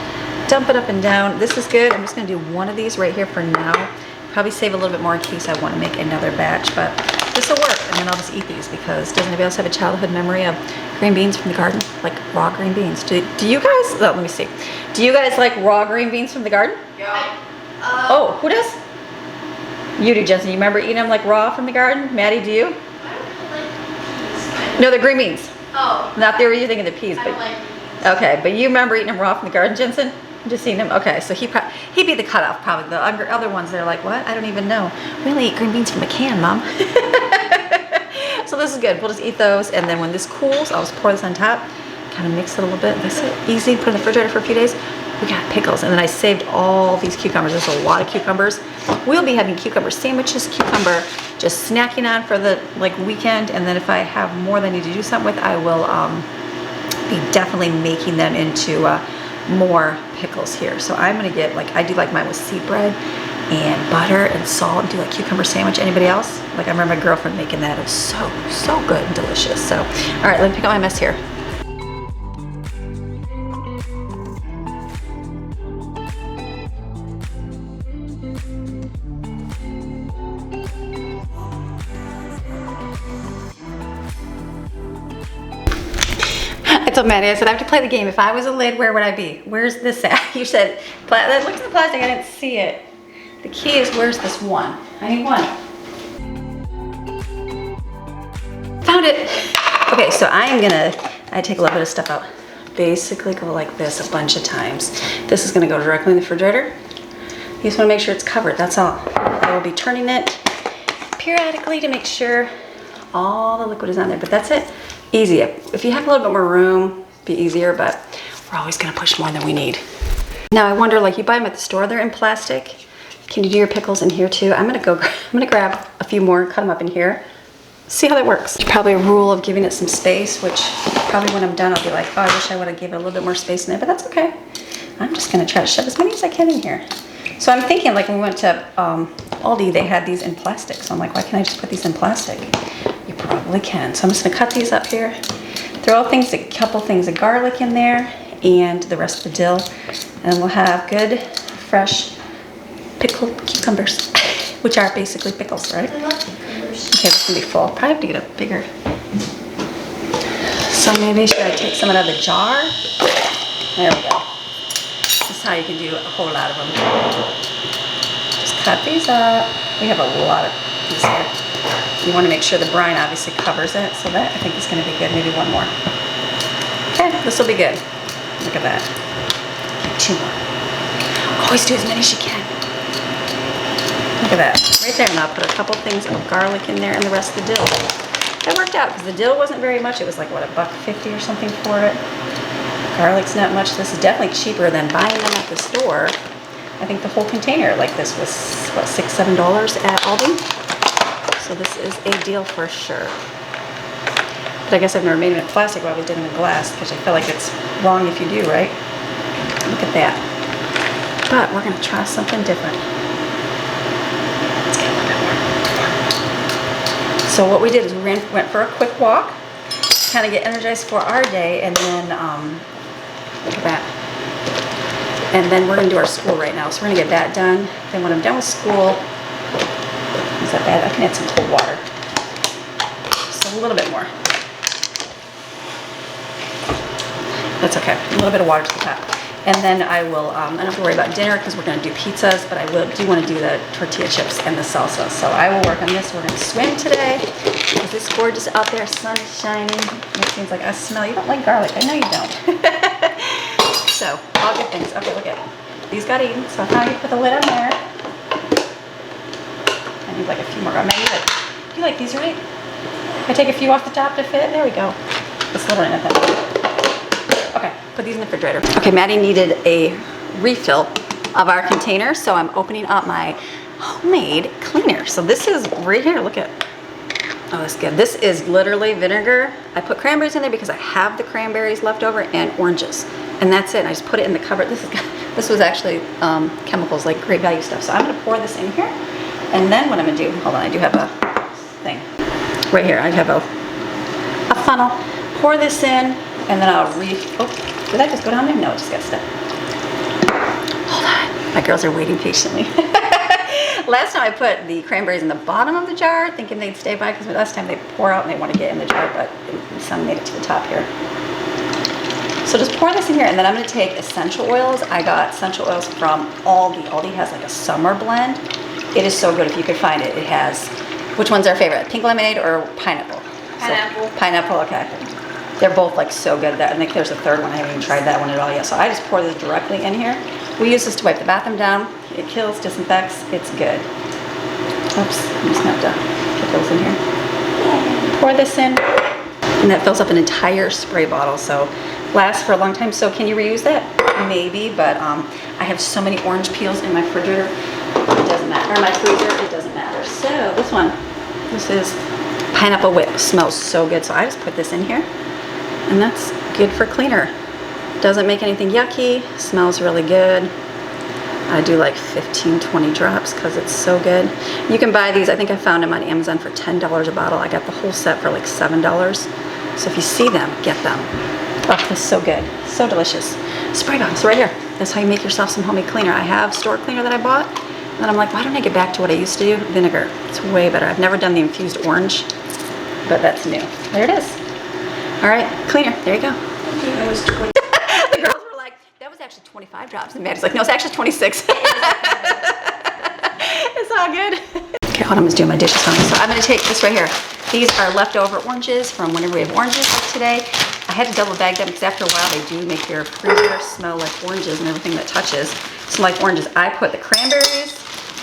dump it up and down. This is good. I'm just gonna do one of these right here for now. Probably save a little bit more in case I want to make another batch, but this will work. And then I'll just eat these because doesn't anybody else have a childhood memory of green beans from the garden? Like raw green beans. Do you guys, oh, let me see. Do you guys like raw green beans from the garden? Yeah. Oh, who does? You do, Jensen. You remember eating them like raw from the garden? Maddie, do you? I don't like peas. No, they're green beans. Oh. Not there were you thinking the peas, I but don't like peas. okay. But you remember eating them raw from the garden, Jensen? Just eating them. Okay, so he'd be the cutoff probably. The other ones, they're like, what? I don't even know. We only eat green beans from a can, Mom. So this is good. We'll just eat those, and then when this cools, I'll just pour this on top. Kind of mix it a little bit. That's it. Easy. Put it in the refrigerator for a few days. We got pickles, and then I saved all these cucumbers. There's a lot of cucumbers. We'll be having cucumber sandwiches, cucumber just snacking on for the weekend, and then if I have more that I need to do something with, I will be definitely making them into more pickles here. So I'm gonna get I do like mine with seed bread and butter and salt and do a cucumber sandwich. Anybody else? I remember my girlfriend making that. It was so good and delicious. So, all right, let me pick up my mess here. I told Maddie, I said, I have to play the game. If I was a lid, where would I be? Where's this at? You said, look at the plastic, I didn't see it. The key is, where's this one? I need one. Found it. Okay, so I take a little bit of stuff out. Basically go like this a bunch of times. This is gonna go directly in the refrigerator. You just wanna make sure it's covered, that's all. I will be turning it periodically to make sure all the liquid is on there, but that's it. Easy. If you have a little bit more room, be easier, but we're always gonna push more than we need. Now I wonder, you buy them at the store, they're in plastic. Can you do your pickles in here too? I'm gonna grab a few more, cut them up in here. See how that works. There's probably a rule of giving it some space, which probably when I'm done, I'll be like, oh, I wish I would have given it a little bit more space in there, but that's okay. I'm just gonna try to shove as many as I can in here. So I'm thinking, when we went to Aldi, they had these in plastic. So I'm like, why can't I just put these in plastic? You probably can. So I'm just gonna cut these up here. Throw a couple things of garlic in there and the rest of the dill. And we'll have good, fresh pickled cucumbers, which are basically pickles, right? I love cucumbers. Okay, this is gonna be full. Probably have to get a bigger. So maybe should I take some out of the jar? There we go. This is how you can do a whole lot of them. Just cut these up. We have a lot of these here. You want to make sure the brine obviously covers it, so that I think is going to be good. Maybe one more. Okay, this will be good. Look at that. Okay, 2 more. Always do as many as you can. Look at that. Right there. And I'll put a couple things of garlic in there and the rest of the dill. That worked out because the dill wasn't very much. It was like, what, $1.50 or something for it. Garlic's not much. This is definitely cheaper than buying them at the store. I think the whole container like this was, what, $6, $7 at Aldi? So this is a deal for sure. But I guess I've never made them in plastic, but I always did them in glass because I feel like it's wrong if you do, right? Look at that. But we're gonna try something different. Let's get a little bit more. So what we did is we went for a quick walk, kind of get energized for our day, and then, look at that. And then we're gonna do our school right now. So we're gonna get that done. Then when I'm done with school, is that bad? I can add some cold water. Just a little bit more. That's okay. A little bit of water to the top. And then I will, I don't have to worry about dinner because we're going to do pizzas, but I do want to do the tortilla chips and the salsa. So I will work on this. We're going to swim today because it's gorgeous out there. Sun is shining. It seems like I smell. You don't like garlic. I know you don't. So all good things. Okay, look at it. These got eaten. So now you put the lid on there. I need like a few more. You like these, right? I take a few off the top to fit. There we go. It's literally nothing. Okay, put these in the refrigerator. Okay, Maddie needed a refill of our container, so I'm opening up my homemade cleaner. So this is right here, look at, oh, that's good. This is literally vinegar. I put cranberries in there because I have the cranberries left over and oranges. And that's it, and I just put it in the cupboard. This was actually chemicals, like great value stuff. So I'm gonna pour this in here, and then what I'm gonna do, hold on, I do have a thing. Right here, I have a funnel. Pour this in, and then I'll oh, did that just go down there? No, it just got stuck. Hold on, my girls are waiting patiently. Last time I put the cranberries in the bottom of the jar, thinking they'd stay by, because last time they pour out and they want to get in the jar, but some made it to the top here. So just pour this in here, and then I'm gonna take essential oils. I got essential oils from Aldi. Aldi has like a summer blend. It is so good if you could find it. It has, which one's our favorite? Pink lemonade or pineapple? Pineapple. So, pineapple, okay. They're both like so good. I think there's a third one. I haven't even tried that one at all yet. So I just pour this directly in here. We use this to wipe the bathroom down. It kills, disinfects. It's good. Oops, I'm just gonna have to put those in here. Pour this in, and that fills up an entire spray bottle. So lasts for a long time. So can you reuse that? Maybe, but I have so many orange peels in my refrigerator. It doesn't matter. Or my freezer, it doesn't matter. So this one, this is pineapple whip. Smells so good. So I just put this in here. And that's good for cleaner. Doesn't make anything yucky, smells really good. I do like 15, 20 drops because it's so good. You can buy these, I think I found them on Amazon for $10 a bottle. I got the whole set for like $7. So if you see them, get them. Oh, this is so good, so delicious. Spray bottles right here. That's how you make yourself some homemade cleaner. I have store cleaner that I bought, and then I'm like, why don't I get back to what I used to do? Vinegar, it's way better. I've never done the infused orange, but that's new. There it is. All right, cleaner, there you go. The girls were like, that was actually 25 drops. And Maddie's like, no, it's actually 26. It's all good. Okay, hold on, I'm just doing my dishes on. So I'm gonna take this right here. These are leftover oranges from whenever we have oranges like today. I had to double bag them because after a while they do make your freezer smell like oranges and everything that touches smell like oranges. I put the cranberries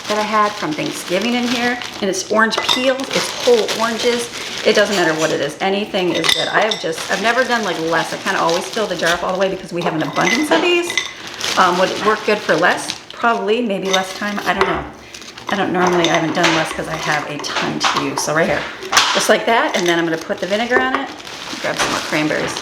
that I had from Thanksgiving in here, and it's orange peels, it's whole oranges. It doesn't matter what it is, anything is good. I've never done like less. I kind of always fill the jar up all the way because we have an abundance of these. Would it work good for less? Probably, maybe less time, I don't know. I haven't done less because I have a ton to use. So right here, just like that, and then I'm gonna put the vinegar on it. Grab some more cranberries.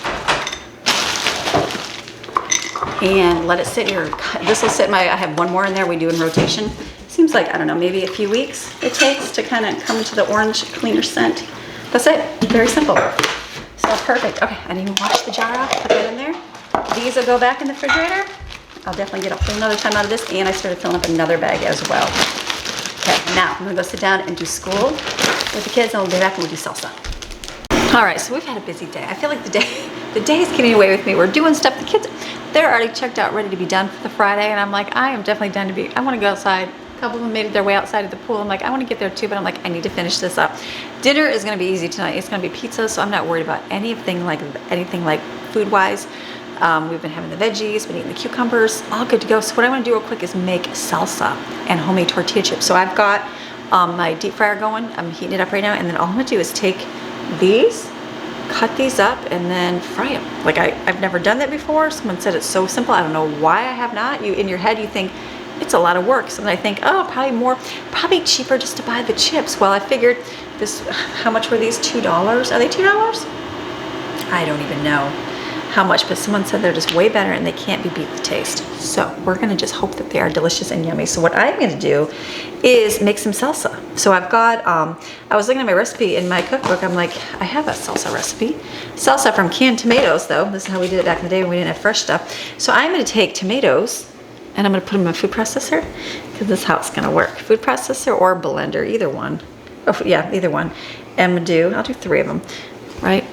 And let it sit here. This will sit I have one more in there we do in rotation. Seems like, I don't know, maybe a few weeks it takes to kind of come to the orange cleaner scent. That's it, very simple. So perfect. Okay, I didn't even wash the jar off, put that in there. These will go back in the refrigerator. I'll definitely get a whole nother time out of this, and I started filling up another bag as well. Okay, now I'm gonna go sit down and do school with the kids, and we'll be back and we'll do salsa. All right, so we've had a busy day. I feel like the day is getting away with me. We're doing stuff. The kids, they're already checked out, ready to be done for the Friday, and I'm like, I am definitely done to be, I wanna go outside. A couple of them made their way outside of the pool. I'm like, I wanna get there too, but I'm like, I need to finish this up. Dinner is gonna be easy tonight. It's gonna be pizza, so I'm not worried about anything like food-wise. We've been having the veggies, been eating the cucumbers, all good to go. So what I wanna do real quick is make salsa and homemade tortilla chips. So I've got my deep fryer going. I'm heating it up right now, and then all I'm gonna do is take these cut these up and then fry them. Like I've never done that before. Someone said it's so simple. I don't know why I have not. You in your head you think it's a lot of work. So then I think, oh, probably cheaper just to buy the chips. Well, I figured this, how much were these? $2? Are they $2? I don't even know how much, but someone said they're just way better and they can't be beat the taste. So we're gonna just hope that they are delicious and yummy. So what I'm gonna do is make some salsa. So I've got, I was looking at my recipe in my cookbook. I'm like, I have a salsa recipe. Salsa from canned tomatoes though. This is how we did it back in the day when we didn't have fresh stuff. So I'm gonna take tomatoes and I'm gonna put them in my food processor because this is how it's gonna work. Food processor or blender, either one. Oh yeah, either one. And I'll do 3 of them, right?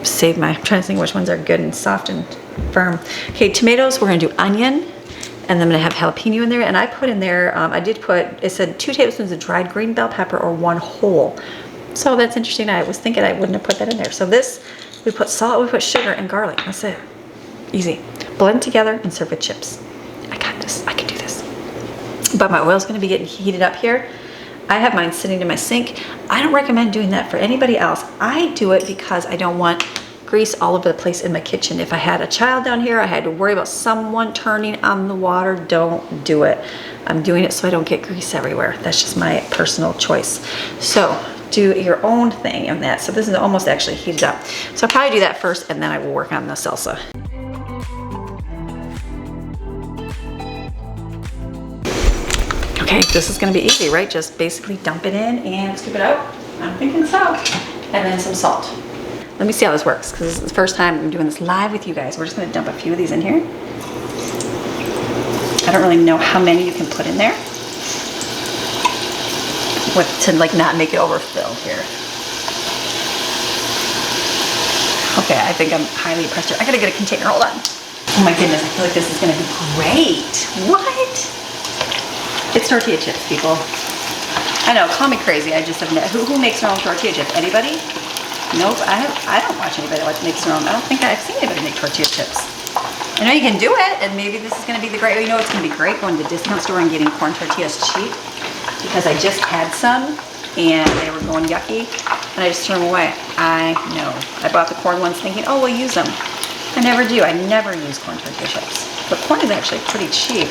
I'm trying to think which ones are good and soft and firm. Okay, tomatoes, we're gonna do onion, and then I'm gonna have jalapeno in there, and I put in there, it said 2 tablespoons of dried green bell pepper or 1 whole. So that's interesting. I was thinking I wouldn't have put that in there. So this, we put salt, we put sugar and garlic. That's it. Easy. Blend together and serve with chips. I got this, I can do this. But my oil's gonna be getting heated up here. I have mine sitting in my sink. I don't recommend doing that for anybody else. I do it because I don't want grease all over the place in my kitchen. If I had a child down here, I had to worry about someone turning on the water. Don't do it. I'm doing it so I don't get grease everywhere. That's just my personal choice. So do your own thing in that. So this is almost actually heated up. So I'll probably do that first and then I will work on the salsa. Okay, this is gonna be easy, right? Just basically dump it in and scoop it out. I'm thinking so. And then some salt. Let me see how this works, because this is the first time I'm doing this live with you guys. We're just gonna dump a few of these in here. I don't really know how many you can put in there to like not make it overfill here. Okay, I think I'm highly impressed here. I gotta get a container, hold on. Oh my goodness, I feel like this is gonna be great. What? It's tortilla chips, people. I know, call me crazy. I just have who makes their own tortilla chips? Anybody? Nope. I don't watch anybody that makes their own. I don't think I've seen anybody make tortilla chips. I know you can do it, and maybe this is going to be the great. You know, it's going to be great going to the discount store and getting corn tortillas cheap, because I just had some and they were going yucky, and I just threw them away. I know. I bought the corn ones thinking, oh, we'll use them. I never do. I never use corn tortilla chips. But corn is actually pretty cheap.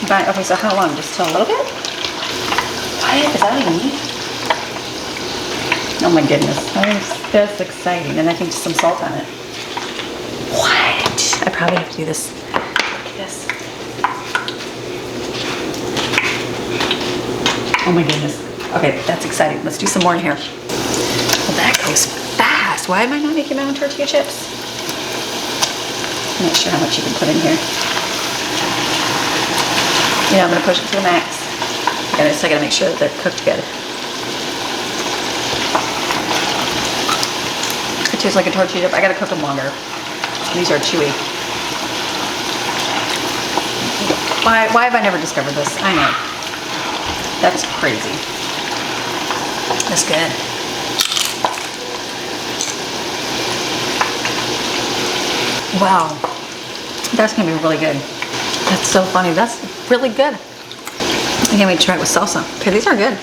Okay, so how long? Just till a little bit? What? Is that what you need? Oh my goodness. That's exciting. And I think just some salt on it. What? I probably have to do this. Look at this. Oh my goodness. Okay, that's exciting. Let's do some more in here. Well, that goes fast. Why am I not making my own tortilla chips? I'm not sure how much you can put in here. You know, I'm gonna push it to the max. I gotta make sure that they're cooked good. It tastes like a tortilla chip. I gotta cook them longer. These are chewy. Why have I never discovered this? I know. That's crazy. That's good. Wow. That's gonna be really good. That's so funny. That's really good. I can't wait to try it with salsa. Okay, these are good.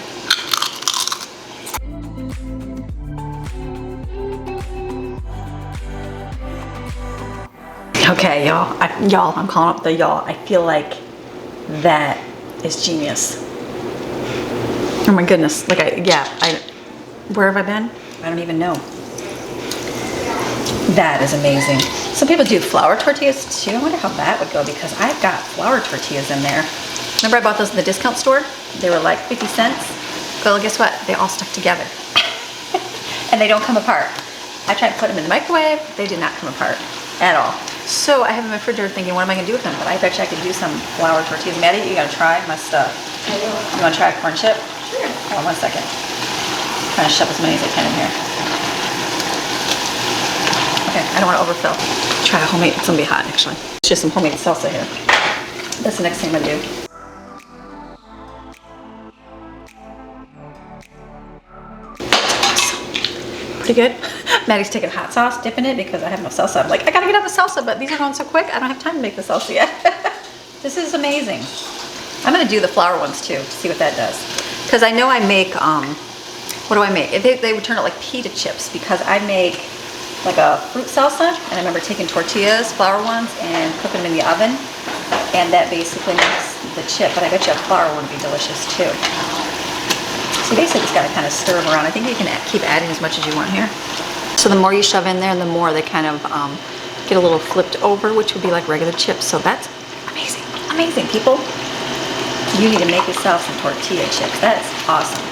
Okay, y'all. I'm calling up the y'all. I feel like that is genius. Oh my goodness. Like where have I been? I don't even know. That is amazing. Some people do flour tortillas too. I wonder how that would go, because I've got flour tortillas in there. Remember I bought those in the discount store? They were like 50 cents. Well, guess what? They all stuck together. And they don't come apart. I tried to put them in the microwave. They did not come apart at all. So I have in my refrigerator thinking, what am I gonna do with them? But I bet you I could do some flour tortillas. Maddie, you gotta try my stuff. You wanna try a corn chip? Sure. Hold on 1 second. I'm trying to shove as many as I can in here. Okay, I don't want to overfill. Try a homemade, it's gonna be hot actually. It's just some homemade salsa here. That's the next thing I'm gonna do. Pretty good. Maddie's taking hot sauce, dipping it because I have no salsa. I'm like, I gotta get out the salsa, but these are going so quick, I don't have time to make the salsa yet. This is amazing. I'm gonna do the flour ones too, see what that does. Because I know I make what do I make? They would turn out like pita chips because I make like a fruit salsa, and I remember taking tortillas, flour ones, and cooking them in the oven, and that basically makes the chip, but I bet you a flour would be delicious too. So basically just gotta kind of stir them around. I think you can keep adding as much as you want here. So the more you shove in there, the more they kind of get a little flipped over, which would be like regular chips. So that's amazing, amazing people. You need to make yourself some tortilla chips. That's awesome.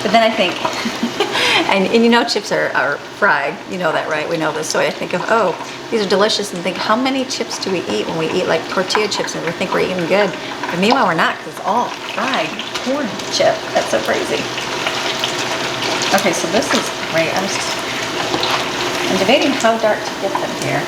But then I think, and you know chips are fried, you know that, right? We know this. So I think of, oh, these are delicious, and think, how many chips do we eat when we eat like tortilla chips and we think we're eating good? But meanwhile, we're not, because it's all fried corn chip. That's so crazy. Okay, so this is great. I'm debating how dark to get them here.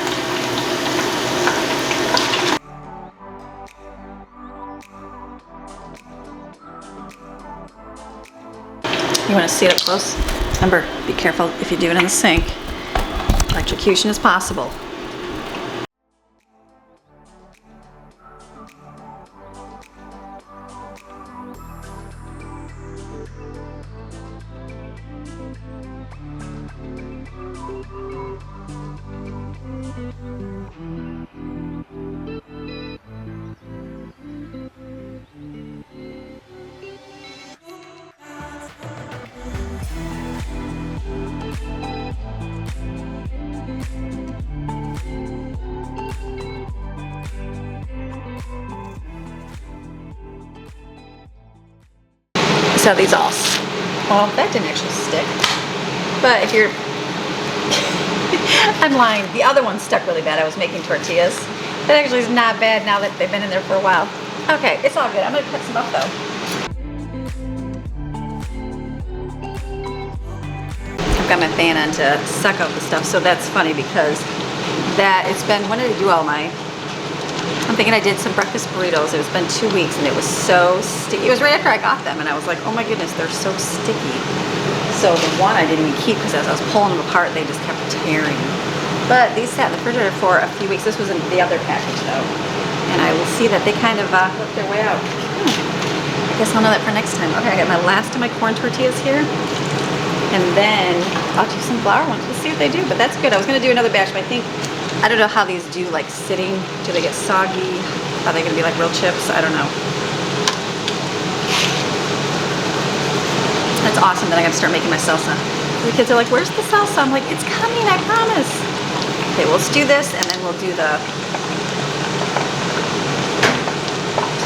You want to see it up close? Remember, be careful if you do it in the sink. Electrocution is possible. So these all, well, that didn't actually stick. But if you're, I'm lying. The other one stuck really bad. I was making tortillas. That actually is not bad now that they've been in there for a while. Okay, it's all good. I'm gonna cut some up though. I've got my fan on to suck out the stuff. So that's funny because it's been, when did I do all my, I'm thinking I did some breakfast burritos. It's been 2 weeks and it was so sticky. It was right after I got them and I was like, oh my goodness, they're so sticky. So the one I didn't even keep because as I was pulling them apart, they just kept tearing. But these sat in the refrigerator for a few weeks. This was in the other package though. And I will see that they kind of work their way out. I guess I'll know that for next time. Okay, I got my last of my corn tortillas here. And then I'll do some flour ones. We'll see what they do, but that's good. I was gonna do another batch, but I think, I don't know how these do like sitting. Do they get soggy? Are they gonna be like real chips? I don't know. That's awesome that I gotta start making my salsa. The kids are like, where's the salsa? I'm like, it's coming, I promise. Okay, well, let's do this and then we'll do the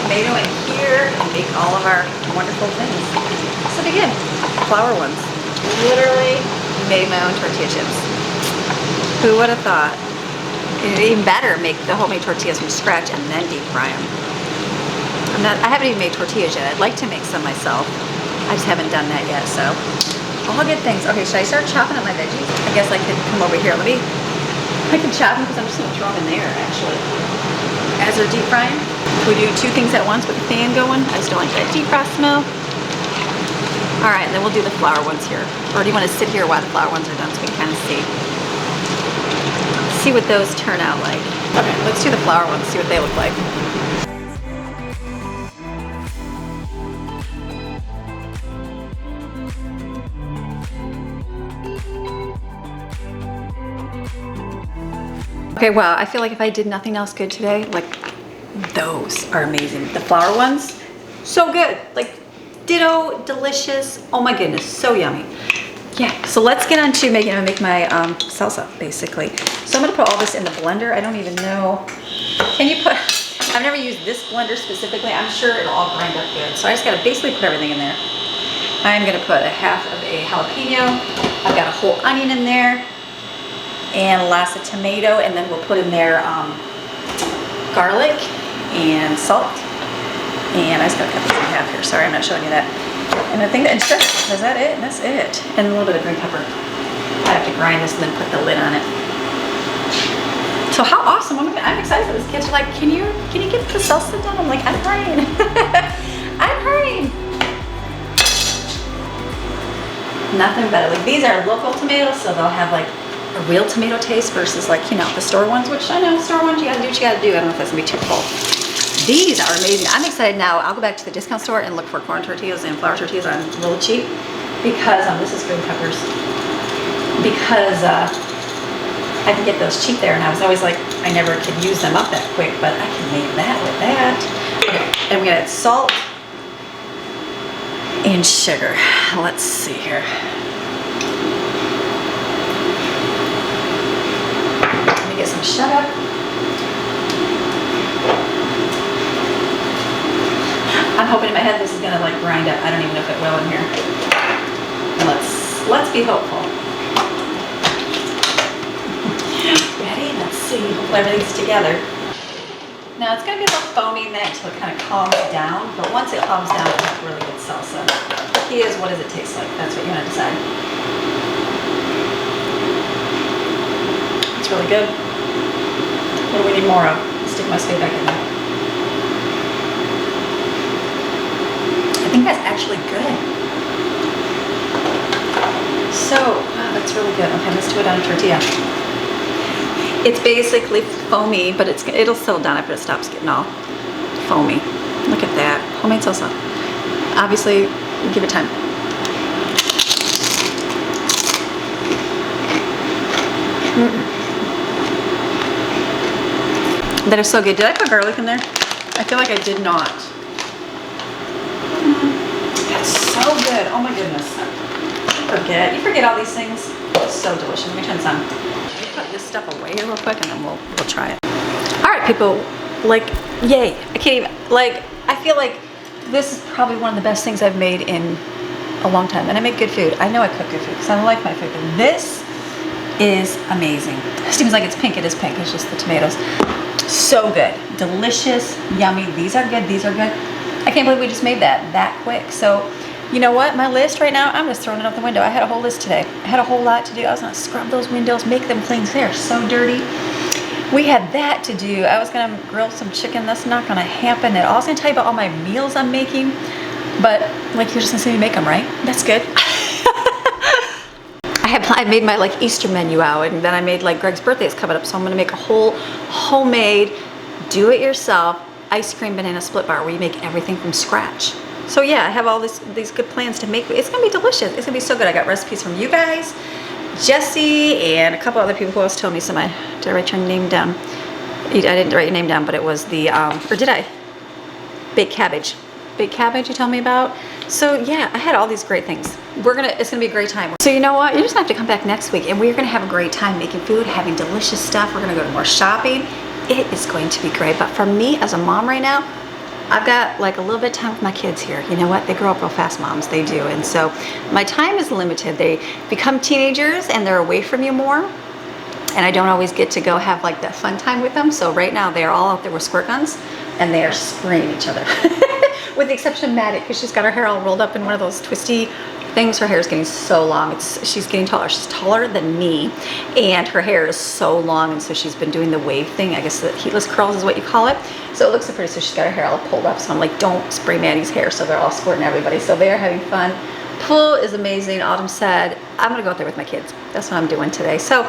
tomato in here and make all of our wonderful things. So begin, flour ones. Literally made my own tortilla chips. Who would have thought? Even better, make the homemade tortillas from scratch and then deep fry them. I haven't even made tortillas yet. I'd like to make some myself. I just haven't done that yet, so all good things. Okay, should I start chopping up my veggies? I guess I could come over here. I can chop them because I'm just gonna throw them in there actually. As they're deep frying, we do two things at once with the fan going. I just don't like that deep fry smell. All right, and then we'll do the flour ones here. Or do you want to sit here while the flour ones are done so we can kind of see what those turn out like. Okay, let's do the flour ones, see what they look like. Okay, wow, I feel like if I did nothing else good today, like those are amazing. The flour ones, so good. Like ditto, delicious. Oh my goodness, so yummy. Yeah, so let's get on to I'm gonna make my salsa basically. So I'm gonna put all this in the blender. I don't even know. I've never used this blender specifically. I'm sure it'll all grind up good. So I just gotta basically put everything in there. I'm gonna put a half of a jalapeno. I've got a whole onion in there and lots of tomato, and then we'll put in there garlic and salt. And I just gotta cut these in half here. Sorry, I'm not showing you that. And I think that's just, is that it? And that's it. And a little bit of green pepper. I have to grind this and then put the lid on it. So how awesome. I'm excited for this. Kids are like, can you get the salsa done? I'm like, I'm hurrying. I'm hurrying. Nothing better. Like these are local tomatoes, so they'll have like a real tomato taste versus like, you know, the store ones, which I know store ones, you gotta do what you gotta do. I don't know if that's gonna be too cold. These are amazing. I'm excited now. I'll go back to the discount store and look for corn tortillas and flour tortillas on really cheap. because, this is green peppers, because I can get those cheap there, and I was always like, I never could use them up that quick, but I can make that with that. Okay, and we got salt and sugar. Let's see here. Let me get some shut up. I'm hoping in my head this is gonna like grind up. I don't even know if it will in here. Let's be hopeful. Ready? Let's see. Hopefully everything's together. Now it's gonna be a little foamy in that until it kind of calms down. But once it calms down, it's really good salsa. The key is, what does it taste like? That's what you want to decide. It's really good. What do we need more of? Stick my spoon back in there. I think that's actually good. So, wow, that's really good. Okay, let's do it on a tortilla. It's basically foamy, but it'll settle down after it stops getting all foamy. Look at that. Homemade salsa. Obviously, give it time. That is so good. Did I put garlic in there? I feel like I did not. That's so good. Oh my goodness. You forget all these things. It's so delicious. Let me turn this on. Let me put this stuff away here real quick, and then we'll try it. All right, people. Like, yay! I can't even. Like, I feel like this is probably one of the best things I've made in a long time, and I make good food. I know I cook good food because I like my food. But this is amazing. It seems like it's pink. It is pink. It's just the tomatoes. So good, delicious, yummy. These are good. These are good. I can't believe we just made that quick. So, you know what? My list right now, I'm just throwing it out the window. I had a whole list today. I had a whole lot to do. I was gonna scrub those windows, make them clean. They're so dirty. We had that to do. I was gonna grill some chicken. That's not gonna happen at all. I was gonna tell you about all my meals I'm making, but like, you're just gonna see me make them, right? That's good. I made my like Easter menu out, and then I made like Greg's birthday is coming up, so I'm gonna make a whole homemade, do-it-yourself ice cream banana split bar where you make everything from scratch. So yeah, I have all these good plans to make. It's gonna be delicious. It's gonna be so good. I got recipes from you guys, Jesse, and a couple other people who else told me some. Did I write your name down? I didn't write your name down, but it was the or did I? Baked cabbage. Baked cabbage you told me about. So yeah, I had all these great things. It's gonna be a great time. So you know what? You're just gonna have to come back next week, and we're gonna have a great time making food, having delicious stuff. We're gonna go to more shopping. It is going to be great. But for me as a mom right now, I've got like a little bit of time with my kids here. You know what? They grow up real fast, moms. They do. And so my time is limited. They become teenagers and they're away from you more. And I don't always get to go have like that fun time with them. So right now they're all out there with squirt guns and they are spraying each other. With the exception of Maddie, because she's got her hair all rolled up in one of those twisty things. Her hair is getting so long. She's getting taller. She's taller than me, and her hair is so long, and so she's been doing the wave thing. I guess the heatless curls is what you call it. So it looks so pretty. So she's got her hair all pulled up. So I'm like, don't spray Maddie's hair. So they're all squirting everybody. So they're having fun. Pool is amazing. Autumn said, I'm gonna go out there with my kids. That's what I'm doing today. So,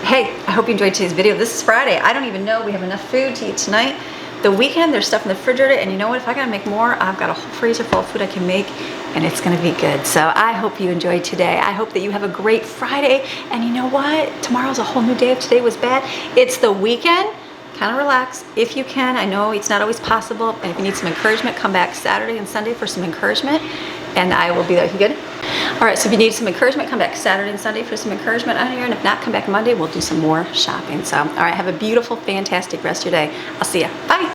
hey, I hope you enjoyed today's video. This is Friday. I don't even know we have enough food to eat tonight. The weekend, there's stuff in the refrigerator, and you know what? If I gotta make more, I've got a whole freezer full of food I can make, and it's gonna be good. So I hope you enjoyed today. I hope that you have a great Friday, and you know what? Tomorrow's a whole new day. If today was bad, it's the weekend. Kind of relax if you can. I know it's not always possible, and if you need some encouragement, come back Saturday and Sunday for some encouragement, and I will be there. You good? All right, so if you need some encouragement, come back Saturday and Sunday for some encouragement on here, and if not, come back Monday. We'll do some more shopping. So, all right, have a beautiful, fantastic rest of your day. I'll see ya. Bye.